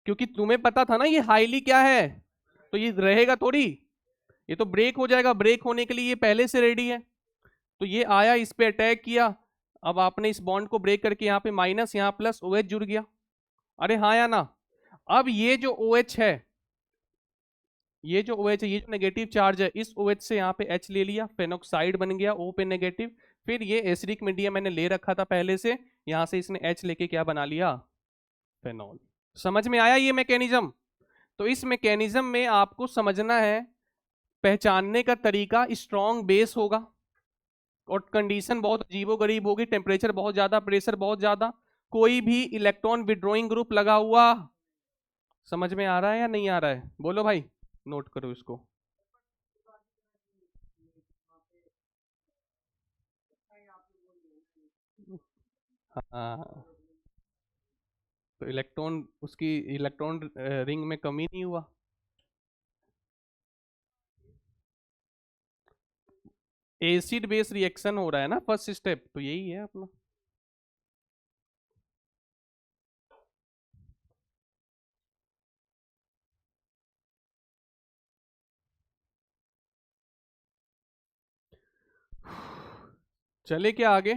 क्योंकि तुम्हें पता था ना ये हाईली क्या है, तो ये रहेगा थोड़ी, ये तो ब्रेक हो जाएगा, ब्रेक होने के लिए ये पहले से रेडी है। तो ये आया, इस पे अटैक किया, अब आपने इस बॉन्ड को ब्रेक करके यहाँ पे माइनस, यहाँ प्लस, OH जुड़ गया। अरे हाँ या ना। अब ये जो OH है, ये जो OH है, ये जो नेगेटिव चार्ज है, इस OH से यहाँ पे H ले लिया, फेनोक्साइड बन गया, O पे नेगेटिव। फिर ये एसिडिक मीडियम मैंने ले रखा था पहले से, यहाँ से इसने H लेके क्या बना लिया, फेनॉल। समझ में आया ये मैकेनिज्म। तो इस मैकेनिज्म में आपको समझना है, पहचानने का तरीका, स्ट्रॉन्ग बेस होगा और कंडीशन बहुत अजीबोगरीब होगी, टेम्परेचर बहुत ज्यादा, प्रेशर बहुत ज्यादा, कोई भी इलेक्ट्रॉन विड्रॉइंग ग्रुप लगा हुआ। समझ में आ रहा है या नहीं आ रहा है, बोलो भाई, नोट करो इसको। हाँ, तो इलेक्ट्रॉन, उसकी इलेक्ट्रॉन रिंग में कमी नहीं हुआ। एसिड बेस रिएक्शन हो रहा है ना फर्स्ट स्टेप, तो यही है अपना। चले क्या आगे,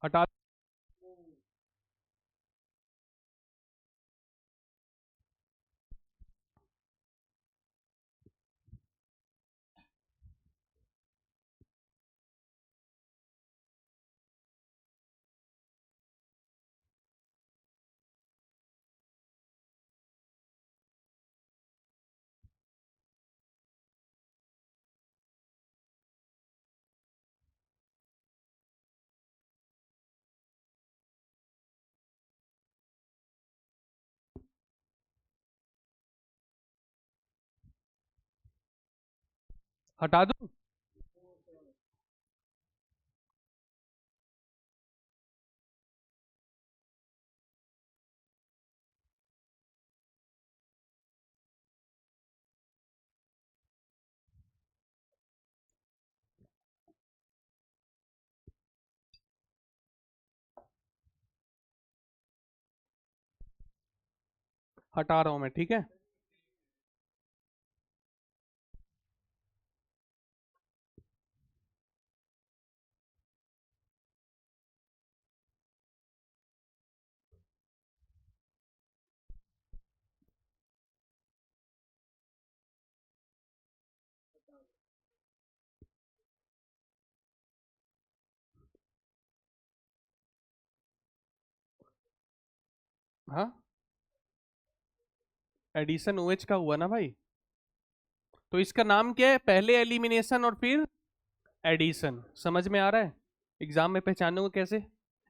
हटा, हटा दूं, हटा रहा हूं मैं, ठीक है। हाँ, एडिशन OH का हुआ ना भाई, तो इसका नाम क्या है, पहले एलिमिनेशन और फिर एडिशन। समझ में आ रहा है, एग्जाम में पहचानोगे कैसे,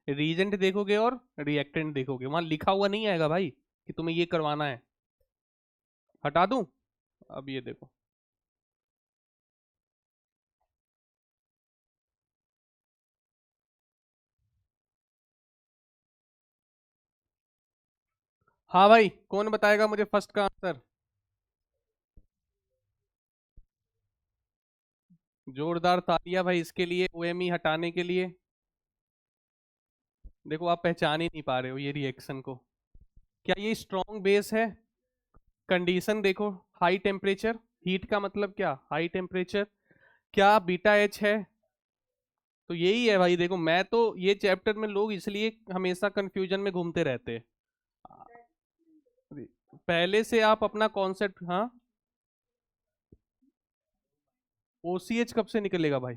रीजेंट देखोगे और रिएक्टेंट देखोगे, वहां लिखा हुआ नहीं आएगा भाई कि तुम्हें ये करवाना है। हटा दूं, अब ये देखो, हाँ भाई, कौन बताएगा मुझे फर्स्ट का आंसर, जोरदार तालियां भाई इसके लिए, OMe हटाने के लिए। देखो आप पहचान ही नहीं पा रहे हो ये रिएक्शन को, क्या ये स्ट्रॉन्ग बेस है, कंडीशन देखो, हाई टेम्परेचर, हीट का मतलब क्या, हाई टेम्परेचर, क्या बीटा एच है, तो यही है भाई। देखो मैं तो, ये चैप्टर में लोग इसलिए हमेशा कंफ्यूजन में घूमते रहते हैं, पहले से आप अपना कॉन्सेप्ट, हाँ OCH कब से निकलेगा भाई?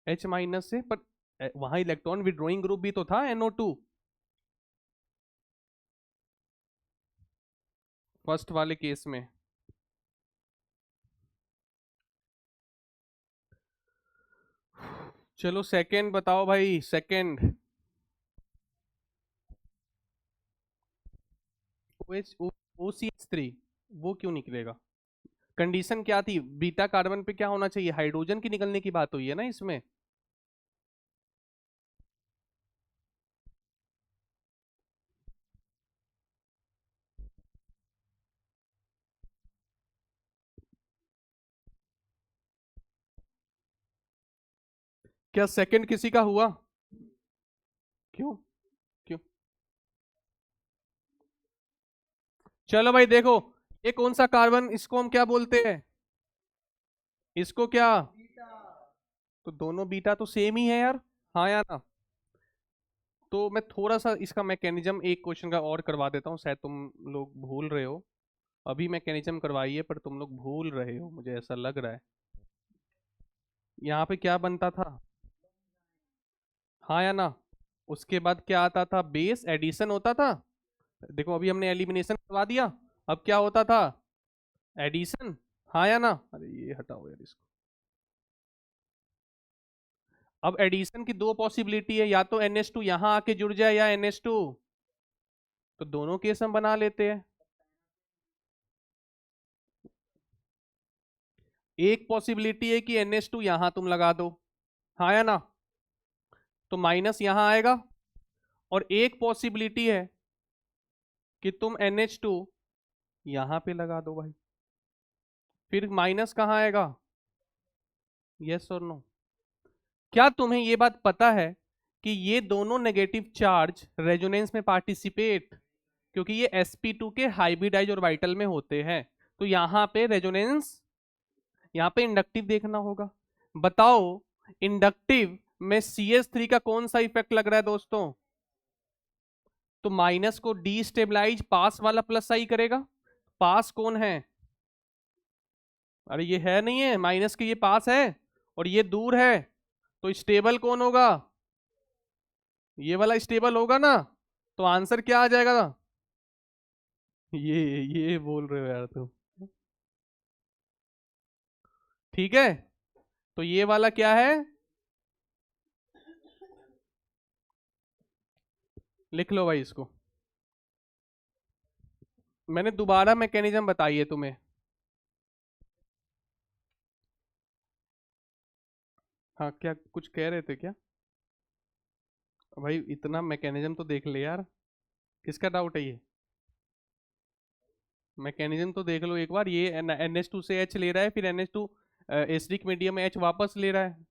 H- से, पर वहां इलेक्ट्रॉन विड्रॉइंग ग्रुप भी तो था NO2 फर्स्ट वाले केस में। चलो सेकंड बताओ भाई, सेकंड। OH OCH3 वो क्यों निकलेगा? कंडीशन क्या थी? बीटा कार्बन पे क्या होना चाहिए? हाइड्रोजन की निकलने की बात हुई है ना इसमें। क्या सेकंड किसी का हुआ? क्यों? क्यों? चलो भाई देखो, ये कौन सा कार्बन, इसको हम क्या बोलते हैं? इसको क्या? तो दोनों बीटा तो सेम ही है यार। हाँ या ना? तो मैं थोड़ा सा इसका मैकेनिज्म एक क्वेश्चन का और करवा देता हूँ, शायद तुम लोग भूल रहे हो। अभी मैकेनिज्म करवाइए, पर तुम लोग भूल रहे हो, मुझे ऐसा लग रहा है। यहाँ पे क्या बनता था? हाँ या ना? उसके बाद क्या आता था? बेस एडिशन होता था। देखो अभी हमने एलिमिनेशन करवा दिया, अब क्या होता था? एडिशन। हाँ या ना? अरे ये हटाओ यार इसको। अब एडिशन की दो पॉसिबिलिटी है, या तो NH2 यहाँ आके जुड़ जाए या NH2। तो दोनों केस हम बना लेते हैं। एक पॉसिबिलिटी है कि NH2 यहाँ तुम लगा दो, हाँ या ना? तो माइनस यहाँ आएगा। और एक पॉसिबिलिटी है कि तुम NH2 यहाँ पे लगा दो भाई, फिर माइनस कहाँ आएगा? यस और नो? क्या तुम्हें ये बात पता है कि ये दोनों नेगेटिव चार्ज रेजोनेंस में पार्टिसिपेट, क्योंकि ये sp2 के हाइब्रिडाइज ऑर्बिटल में होते हैं। तो यहाँ पे रेजोनेंस, यहाँ पे इंडक्टिव देखना होगा। बताओ, इंडक्टिव में CH3 का कौन सा इफेक्ट लग रहा है दोस्तों? तो माइनस को डीस्टेबलाइज पास वाला प्लस आई करेगा। पास कौन है? अरे ये है नहीं है, माइनस के ये पास है और ये दूर है। तो स्टेबल कौन होगा? ये वाला स्टेबल होगा ना। तो आंसर क्या आ जाएगा? ये बोल रहे हो यार तुम। ठीक है, तो ये वाला क्या है? लिख लो भाई इसको। मैंने दोबारा मैकेनिज्म बताई है तुम्हें। हाँ, क्या कुछ कह रहे थे क्या? भाई इतना मैकेनिज्म तो देख ले यार। किसका डाउट है ये? मैकेनिज्म तो देख लो एक बार। ये NH2 से H ले रहा है, फिर NH2 एसिडिक मीडियम में H वापस ले रहा है।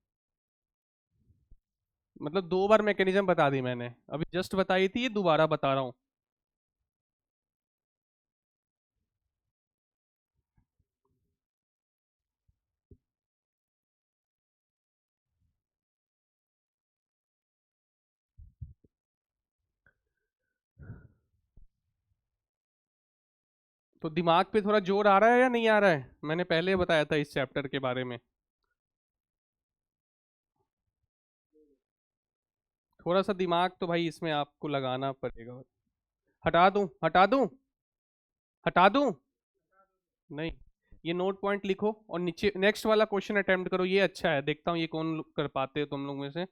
मतलब दो बार मैकेनिज्म बता दी मैंने, अभी जस्ट बताई थी, ये दोबारा बता रहा हूँ। तो दिमाग पे थोड़ा जोर आ रहा है या नहीं आ रहा है? मैंने पहले बताया था इस चैप्टर के बारे में। थोड़ा सा दिमाग तो भाई इसमें आपको लगाना पड़ेगा। हटा दूं? हटा दूं? हटा दूं? नहीं, ये नोट पॉइंट लिखो और नीचे नेक्स्ट वाला क्वेश्चन अटेम्प्ट करो। ये अच्छा है, देखता हूँ ये कौन कर पाते हो तुम लोग में से।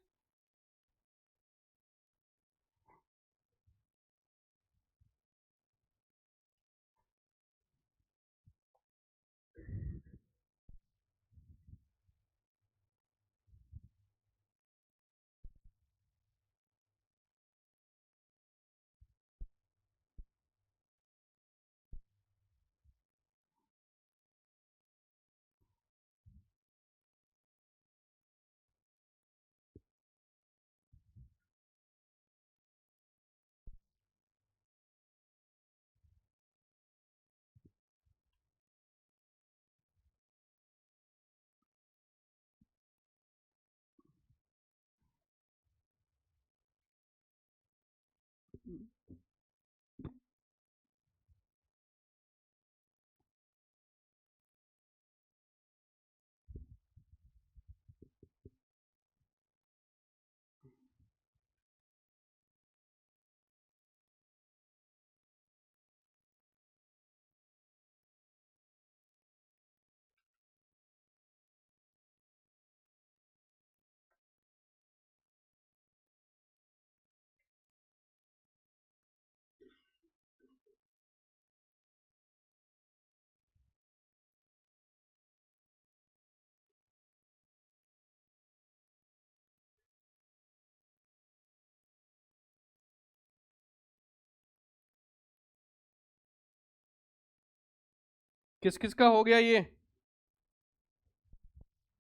किस किस का हो गया ये,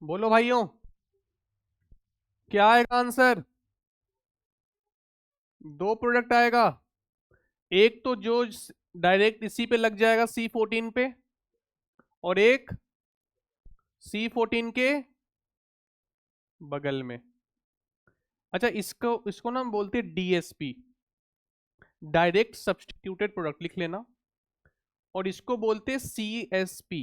बोलो भाइयों, क्या आएगा आंसर? दो प्रोडक्ट आएगा, एक तो जो डायरेक्ट इसी पे लग जाएगा C14 पे, और एक C14 के बगल में। अच्छा, इसको इसको ना हम बोलते हैं DSP, डायरेक्ट सब्स्टिट्यूटेड प्रोडक्ट, लिख लेना। और इसको बोलते हैं CSP,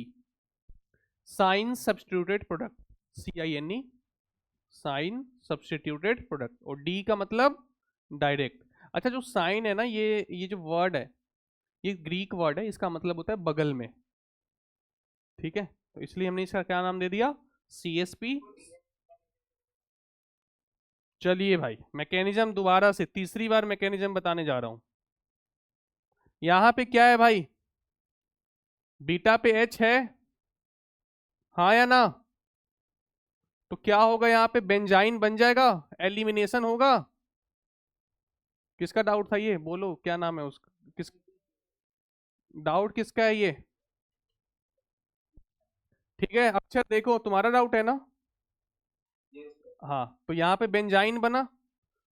cine substituted product, CINE, cine substituted product. और D का मतलब डायरेक्ट। अच्छा, जो साइन है ना, ये जो वर्ड है, ये ग्रीक वर्ड है, इसका मतलब होता है बगल में। ठीक है, तो इसलिए हमने इसका क्या नाम दे दिया, CSP। चलिए भाई, मैकेनिज्म दोबारा से तीसरी बार मैकेनिज्म बताने जा रहा हूं। यहां पे क्या है भाई, बीटा पे H है, हाँ या ना? तो क्या होगा, यहाँ पे बेंजाइन बन जाएगा, एलिमिनेशन होगा। किसका डाउट था ये, बोलो क्या नाम है उसका, किस डाउट किसका है ये? ठीक है, अच्छा देखो, तुम्हारा डाउट है ना? हाँ, तो यहाँ पे बेंजाइन बना,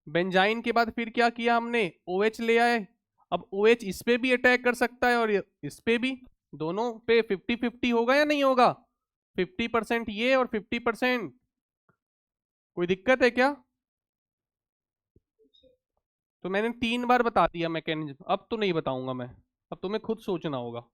बेंजाइन के बाद फिर क्या किया हमने, OH ले आए। अब OH इस पे भी अटैक कर सकता है और इस पे भी, दोनों पे 50-50 होगा या नहीं होगा? 50% ये और 50%, कोई दिक्कत है क्या? तो मैंने 3 बार बता दिया मैकेनिज्म, अब तो नहीं बताऊंगा मैं, अब तुम्हें खुद सोचना होगा।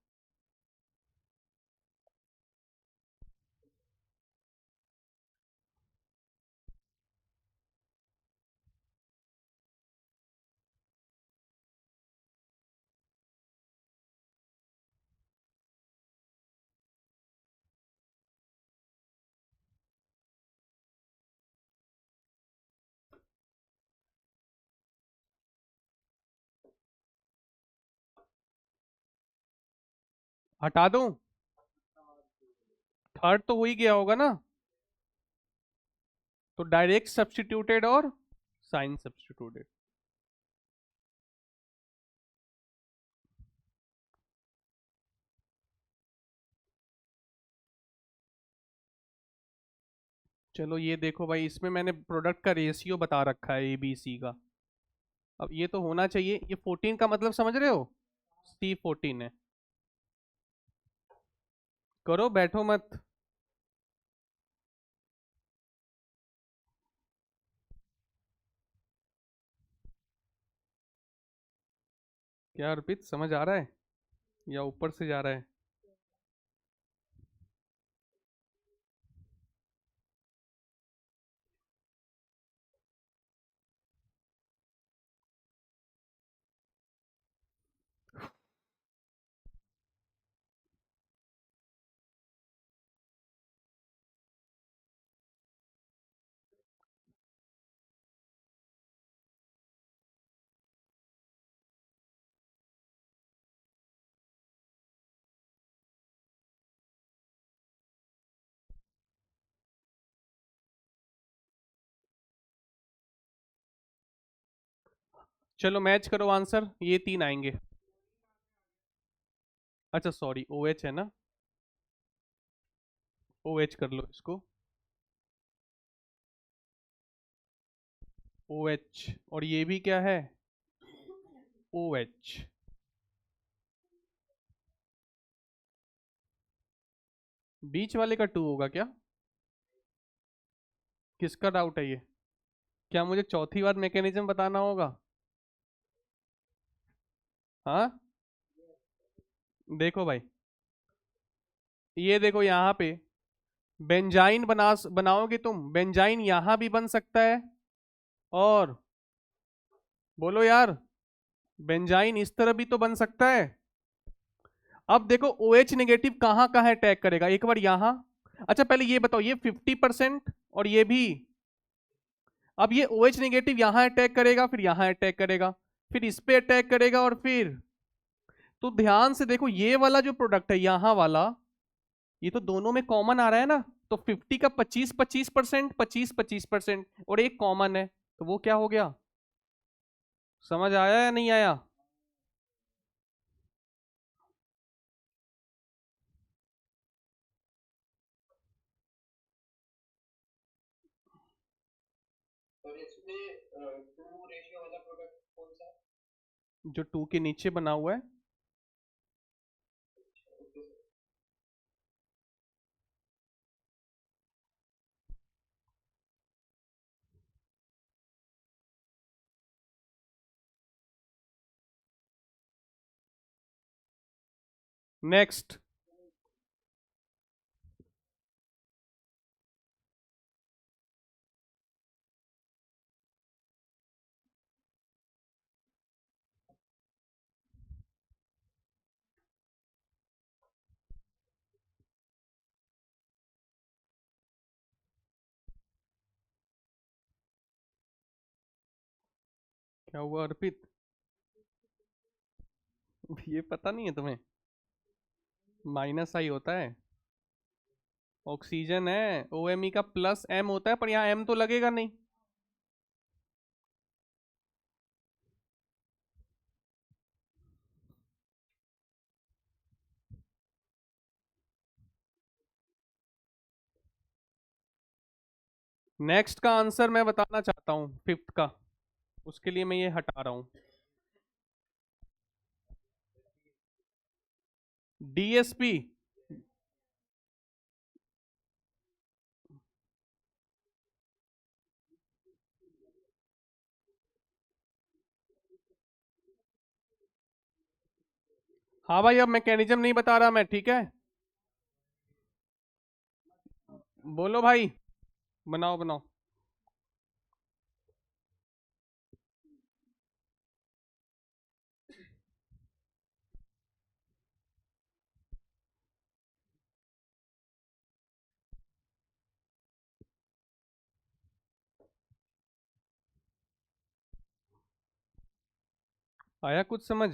हटा दूं? थर्ड तो हो ही गया होगा ना, तो डायरेक्ट सब्स्टिट्यूटेड और साइन सब्स्टिट्यूटेड। चलो ये देखो भाई, इसमें मैंने प्रोडक्ट का रेशियो बता रखा है ABC का। अब ये तो होना चाहिए, ये 14 का मतलब समझ रहे हो, C14 है। करो, बैठो मत। क्या अर्पित, समझ आ रहा है या ऊपर से जा रहा है? चलो मैच करो आंसर, ये 3 आएंगे। अच्छा सॉरी, OH है ना, OH कर लो इसको, OH। और ये भी क्या है, OH। बीच वाले का 2 होगा क्या? किसका डाउट है ये? क्या मुझे चौथी बार मैकेनिज्म बताना होगा? हाँ, देखो भाई, ये देखो यहाँ पे बेंजाइन बनाओगे तुम, बेंजाइन यहां भी बन सकता है, और बोलो यार, बेंजाइन इस तरह भी तो बन सकता है। अब देखो OH नेगेटिव कहाँ कहाँ अटैक करेगा, एक बार यहां। अच्छा पहले ये बताओ, ये 50% और ये भी, अब ये OH नेगेटिव यहां अटैक करेगा, फिर यहां अटैक करेगा, फिर इस पे अटैक करेगा, और फिर, तो ध्यान से देखो, ये वाला जो प्रोडक्ट है यहां वाला, ये तो दोनों में कॉमन आ रहा है ना, तो 50 का 25-25%, 25-25%, और एक कॉमन है, तो वो क्या हो गया, समझ आया या नहीं आया? जो 2 के नीचे बना हुआ है। नेक्स्ट, क्या हुआ अर्पित? ये पता नहीं है तुम्हें? माइनस आई होता है, ऑक्सीजन है। OMe का प्लस M होता है, पर यहाँ M तो लगेगा नहीं। नेक्स्ट का आंसर मैं बताना चाहता हूँ, फिफ्थ का, उसके लिए मैं ये हटा रहा हूँ। DSP। हाँ भाई, अब मैकेनिज्म नहीं बता रहा मैं, ठीक है? बोलो भाई, बनाओ बनाओ। आया कुछ समझ?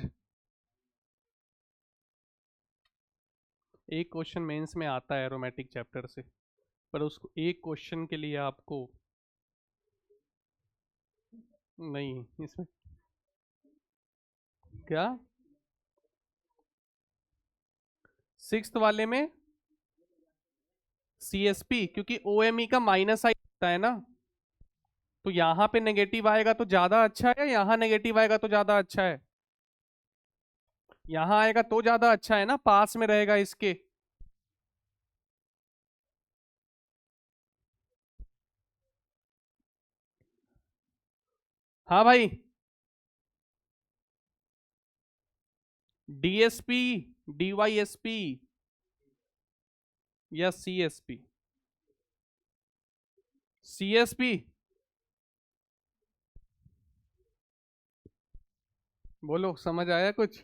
एक क्वेश्चन मेंस में आता है एरोमेटिक चैप्टर से, पर उसको एक क्वेश्चन के लिए आपको नहीं, इसमें क्या सिक्स्थ वाले में CSP, क्योंकि OMe का माइनस आई होता है ना, तो यहाँ पे नेगेटिव आएगा तो ज्यादा अच्छा है, या यहाँ नेगेटिव आएगा तो ज्यादा अच्छा है? यहाँ आएगा तो ज्यादा अच्छा है ना, पास में रहेगा इसके। हाँ भाई, DSP, DYSP या CSP? CSP, बोलो समझ आया कुछ?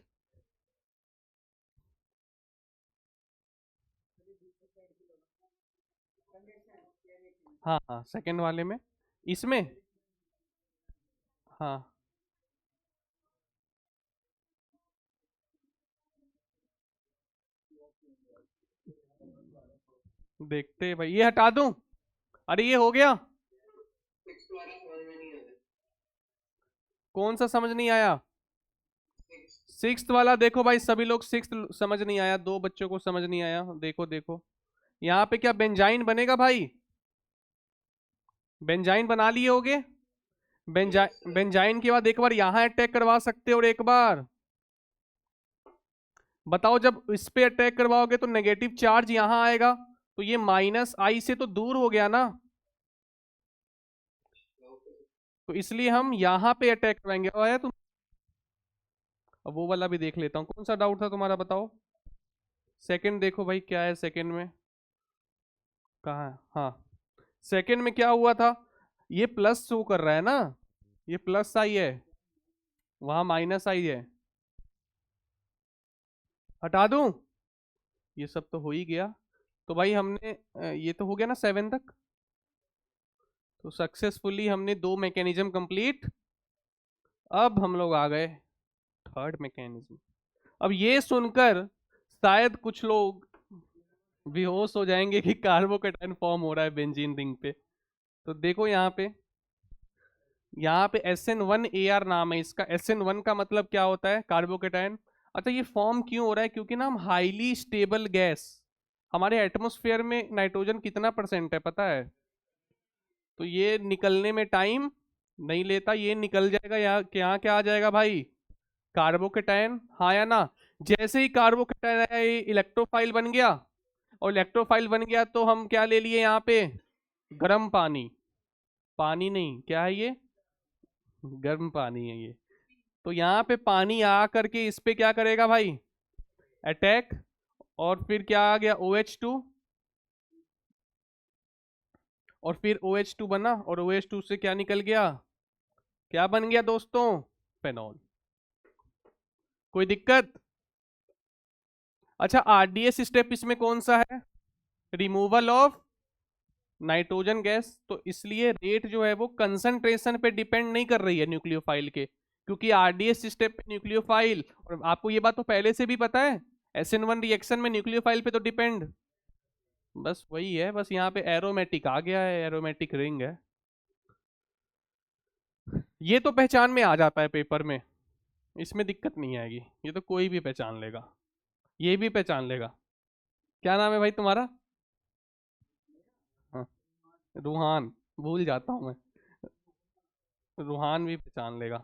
हाँ हाँ, सेकंड वाले में, इसमें। हाँ, देखते हैं भाई, ये हटा दूं? अरे ये हो गया। कौन सा समझ नहीं आया? सिक्स्थ वाला देखो भाई, सभी लोग सिक्स्थ समझ नहीं आया, दो बच्चों को समझ नहीं आया। देखो देखो, यहाँ पे क्या बेंजाइन बनेगा भाई? बेंजाइन बना लिए होगे। बेंजाइन के बाद एक बार यहाँ अटैक करवा सकते हो, और एक बार बताओ, जब इस पे अटैक करवाओगे तो नेगेटिव चार्ज यहाँ आएगा, तो ये माइनस आई से तो दूर हो गया ना, तो इसलिए हम यहाँ पे अटैक करवाएंगे। आया तुम? अब वो वाला भी देख लेता हूँ, कौन सा डाउट था तुम्हारा, बताओ। सेकंड देखो भाई, क्या है सेकंड में? कहाँ है? हाँ, सेकंड में क्या हुआ था? ये प्लस शो कर रहा है ना, ये प्लस आई है, वहां माइनस आई है। हटा दूं? ये सब तो हो ही गया। तो भाई हमने ये तो हो गया ना 7 तक, तो सक्सेसफुली हमने दो मैकेनिज्म कंप्लीट। अब हम लोग आ गए थर्ड मैकेनिज्म। अब ये सुनकर शायद कुछ लोग बेहोश हो जाएंगे कि कार्बोकेटाइन फॉर्म हो रहा है बेंजीन रिंग पे। तो देखो यहाँ पे SN1AR नाम है इसका। SN1 का मतलब क्या होता है? कार्बोकेटाइन। अच्छा, ये फॉर्म क्यों हो रहा है? क्योंकि ना हम हाईली स्टेबल गैस, हमारे एटमॉस्फेयर में नाइट्रोजन कितना परसेंट है पता है? तो ये निकलने में टाइम नहीं लेता, ये निकल जाएगा। यहाँ यहाँ क्या आ जाएगा भाई? कार्बोकेटायन, हाँ या ना? जैसे ही कार्बोकेटायन आया ये इलेक्ट्रोफाइल बन गया, और इलेक्ट्रोफाइल बन गया तो हम क्या ले लिए यहाँ पे? गर्म पानी। पानी नहीं, क्या है ये? गर्म पानी है ये। तो यहाँ पे पानी आ करके इस पे क्या करेगा भाई? अटैक। और फिर क्या आ गया? OH2। और फिर OH2 बना, और OH2 से क्या निकल गया? क्या बन गया दोस्तों? फेनॉल। कोई दिक्कत? अच्छा, RDS स्टेप इसमें कौन सा है? Removal of nitrogen gas. तो इसलिए रेट जो है वो कंसंट्रेशन पे डिपेंड नहीं कर रही है न्यूक्लियोफाइल के, क्योंकि RDS स्टेप पे न्यूक्लियोफाइल, और आपको ये बात तो पहले से भी पता है, SN1 रिएक्शन में न्यूक्लियोफाइल पे तो डिपेंड। बस वही है, बस यहाँ पे एरोमेटिक आ गया है, एरोमेटिक रिंग है। ये तो पहचान में आ जाता है पेपर में, इसमें दिक्कत नहीं आएगी, ये तो कोई भी पहचान लेगा, ये भी पहचान लेगा। क्या नाम है भाई तुम्हारा? हाँ, रूहान। भूल जाता हूँ मैं। रूहान भी पहचान लेगा।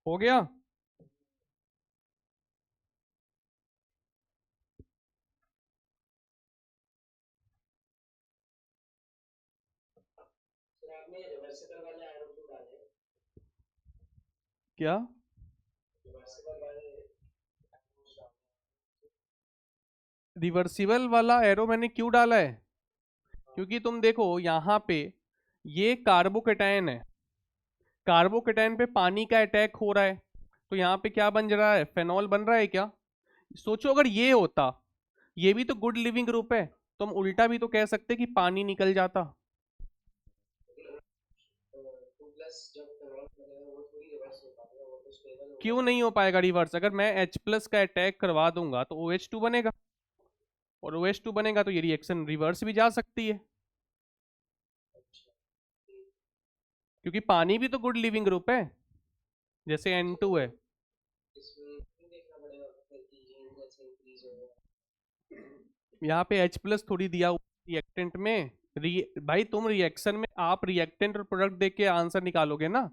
हो गया? क्या? रिवर्सिबल वाला एरो मैंने क्यों डाला है? क्योंकि तुम देखो यहाँ पे ये कार्बोकेटायन है, कार्बोकेटायन पे पानी का अटैक हो रहा है, तो यहाँ पे क्या बन रहा है? फेनॉल बन रहा है क्या? सोचो अगर ये होता, ये भी तो गुड लिविंग ग्रुप है, तो हम उल्टा भी तो कह सकते कि पानी निकल जाता। क्यों नहीं हो पाएगा रिवर्स? अगर मैं H+ का अटैक करवा दूंगा तो OH2 बनेगा, और OH2 बनेगा तो ये रिएक्शन रिवर्स भी जा सकती है, क्योंकि पानी भी तो गुड लिविंग ग्रुप है, जैसे N2 है। यहाँ पे H+ थोड़ी दिया हुआ रिएक्टेंट में। भाई तुम रिएक्शन में आप रिएक्टेंट और प्रोडक्ट देख के आंसर निकालोगे ना?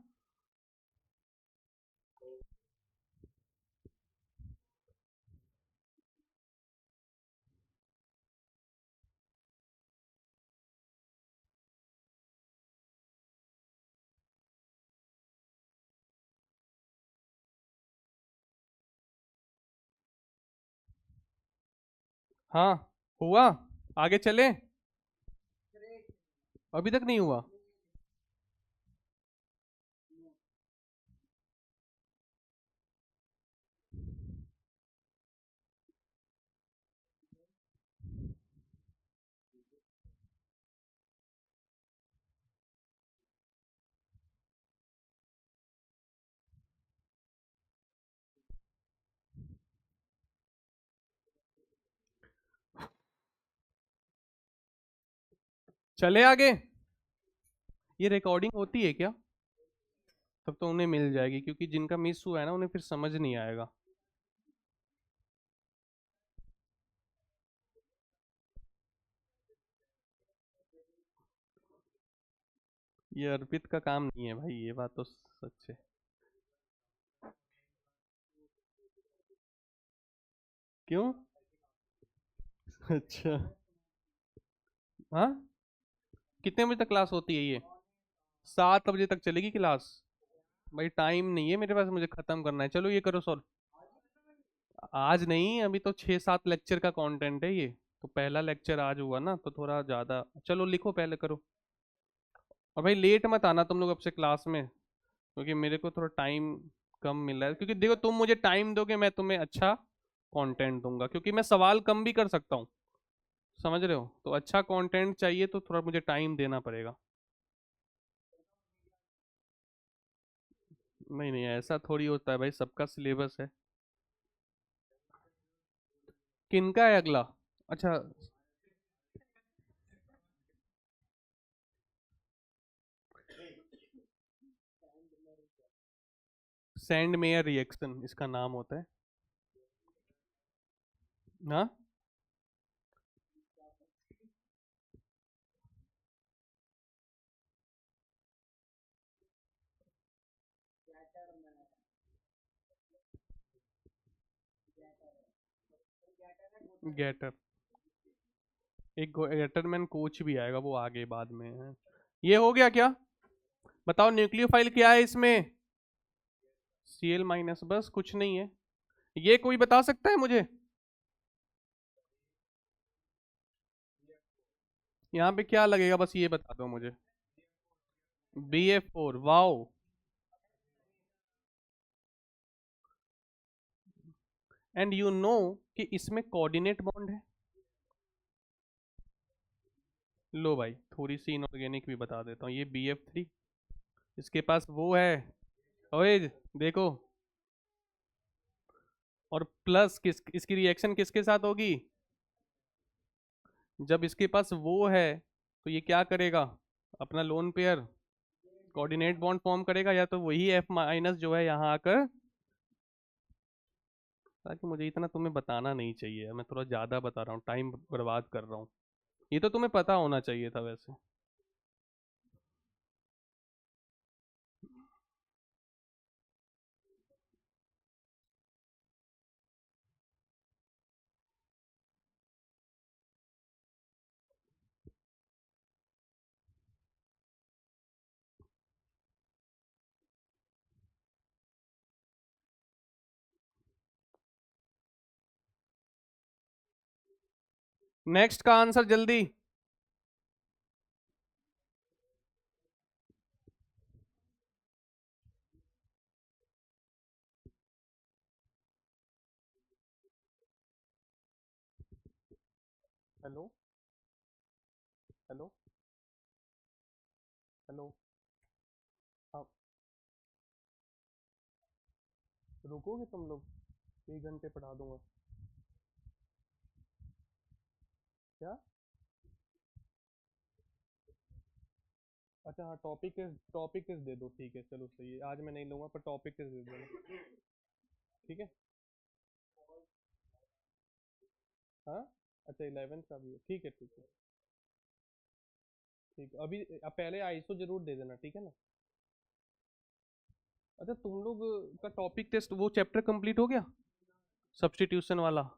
हाँ, हुआ? आगे चले? अभी तक नहीं हुआ? चले आगे? ये रिकॉर्डिंग होती है क्या? तब तो उन्हें मिल जाएगी, क्योंकि जिनका मिस हुआ है ना उन्हें फिर समझ नहीं आएगा। ये अर्पित का काम नहीं है भाई, ये बात तो सच है। क्यों? अच्छा। हाँ, कितने बजे तक क्लास होती है ये? 7 बजे तक चलेगी क्लास? भाई टाइम नहीं है मेरे पास, मुझे खत्म करना है। चलो ये करो सॉल्व। आज नहीं, अभी तो 6-7 लेक्चर का कंटेंट है ये, तो पहला लेक्चर आज हुआ ना, तो थोड़ा ज़्यादा। चलो लिखो पहले, करो। और भाई लेट मत आना तुम लोग अब से क्लास में, क्योंकि मेरे को थोड़ा टाइम कम मिल रहा है, क्योंकि देखो तुम मुझे टाइम दोगे मैं तुम्हें अच्छा कंटेंट दूंगा, क्योंकि मैं सवाल कम भी कर सकता हूँ, समझ रहे हो? तो अच्छा कंटेंट चाहिए तो थोड़ा मुझे टाइम देना पड़ेगा। नहीं नहीं, ऐसा थोड़ी होता है भाई, सबका सिलेबस है। किनका है अगला? अच्छा, सैंड मेयर रिएक्शन इसका नाम होता है। हाँ, गेटर। एक गेटरमैन कोच भी आएगा, वो आगे बाद में है। ये हो गया क्या? बताओ न्यूक्लियोफाइल क्या है इसमें? Cl माइनस, बस कुछ नहीं है। ये कोई बता सकता है मुझे? यहाँ पे क्या लगेगा, बस ये बता दो मुझे। Bf4, wow. And you know कि इसमें कोऑर्डिनेट बॉन्ड है। लो भाई, थोड़ी सी इनऑर्गेनिक भी बता देता हूँ, ये Bf3, इसके पास वो है। ओए, देखो। और प्लस किस, इसकी रिएक्शन किसके साथ होगी? जब इसके पास वो है तो ये क्या करेगा? अपना lone pair coordinate bond form करेगा, या तो वही एफ माइनस जो है यहाँ आकर। ताकि मुझे इतना तुम्हें बताना नहीं चाहिए, मैं थोड़ा ज़्यादा बता रहा हूँ, टाइम बर्बाद कर रहा हूँ। ये तो तुम्हें पता होना चाहिए था वैसे। नेक्स्ट का आंसर जल्दी। Hello, hello, hello. हाँ, रुकोगे तुम लोग? 1 घंटे पढ़ा दूंगा। क्या? अच्छा हाँ, टॉपिक दे दो, ठीक है, चलो सही है, आज मैं नहीं लूंगा, पर टॉपिक दे दो। ठीक है। हाँ, अच्छा 11th का भी है, ठीक है ठीक है। ठीक है, अभी अब पहले आईसो जरूर दे देना, ठीक है ना? अच्छा, तुम लोग का टॉपिक टेस्ट वो चैप्टर कंप्लीट हो गया, सब्स्टिट्यूशन वाला?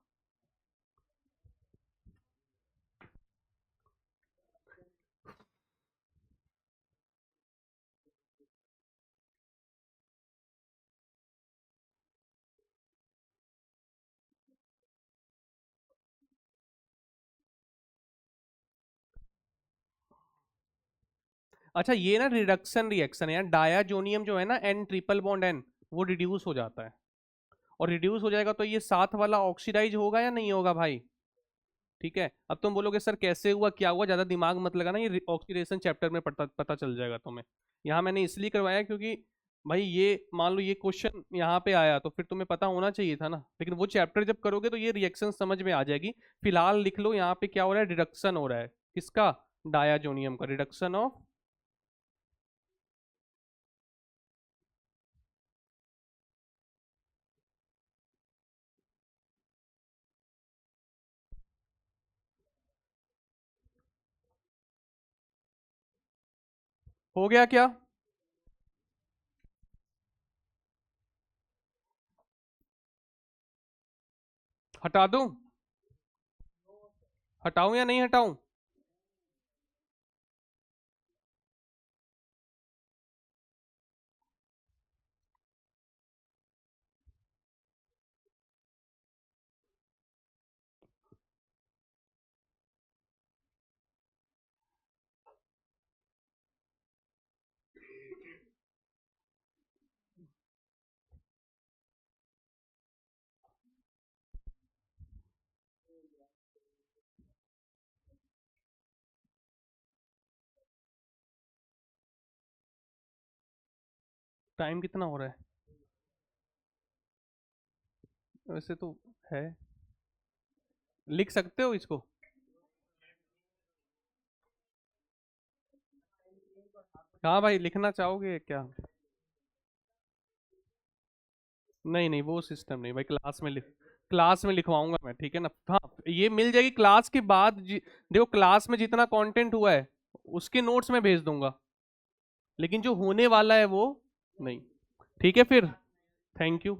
अच्छा, ये ना रिडक्शन रिएक्शन है यार, डायाजोनियम जो है ना, एन ट्रिपल बॉन्ड एन, वो रिड्यूस हो जाता है। और रिड्यूस हो जाएगा तो ये साथ वाला ऑक्सीडाइज होगा या नहीं होगा भाई? ठीक है, अब तुम बोलोगे सर कैसे हुआ, क्या हुआ, ज्यादा दिमाग मत लगाना, ये ऑक्सीडेशन चैप्टर में पता पता चल जाएगा तुम्हें। यहाँ मैंने इसलिए करवाया क्योंकि भाई ये मान लो ये क्वेश्चन यहाँ पे आया तो फिर तुम्हें पता होना चाहिए था ना, लेकिन वो चैप्टर जब करोगे तो ये रिएक्शन समझ में आ जाएगी। फिलहाल लिख लो यहाँ पे क्या हो रहा है, रिडक्शन हो रहा है। किसका? डायाजोनियम का रिडक्शन ऑफ। हो गया क्या? हटा दूं? हटाऊं या नहीं हटाऊं? टाइम कितना हो रहा है वैसे तो? है, लिख सकते हो इसको? हाँ भाई, लिखना चाहोगे क्या? नहीं नहीं, वो सिस्टम नहीं भाई, क्लास में लिखवाऊंगा मैं, ठीक है ना? हाँ, ये मिल जाएगी क्लास के बाद देखो क्लास में जितना कंटेंट हुआ है उसके नोट्स में भेज दूंगा, लेकिन जो होने वाला है वो नहीं। ठीक है फिर, थैंक यू।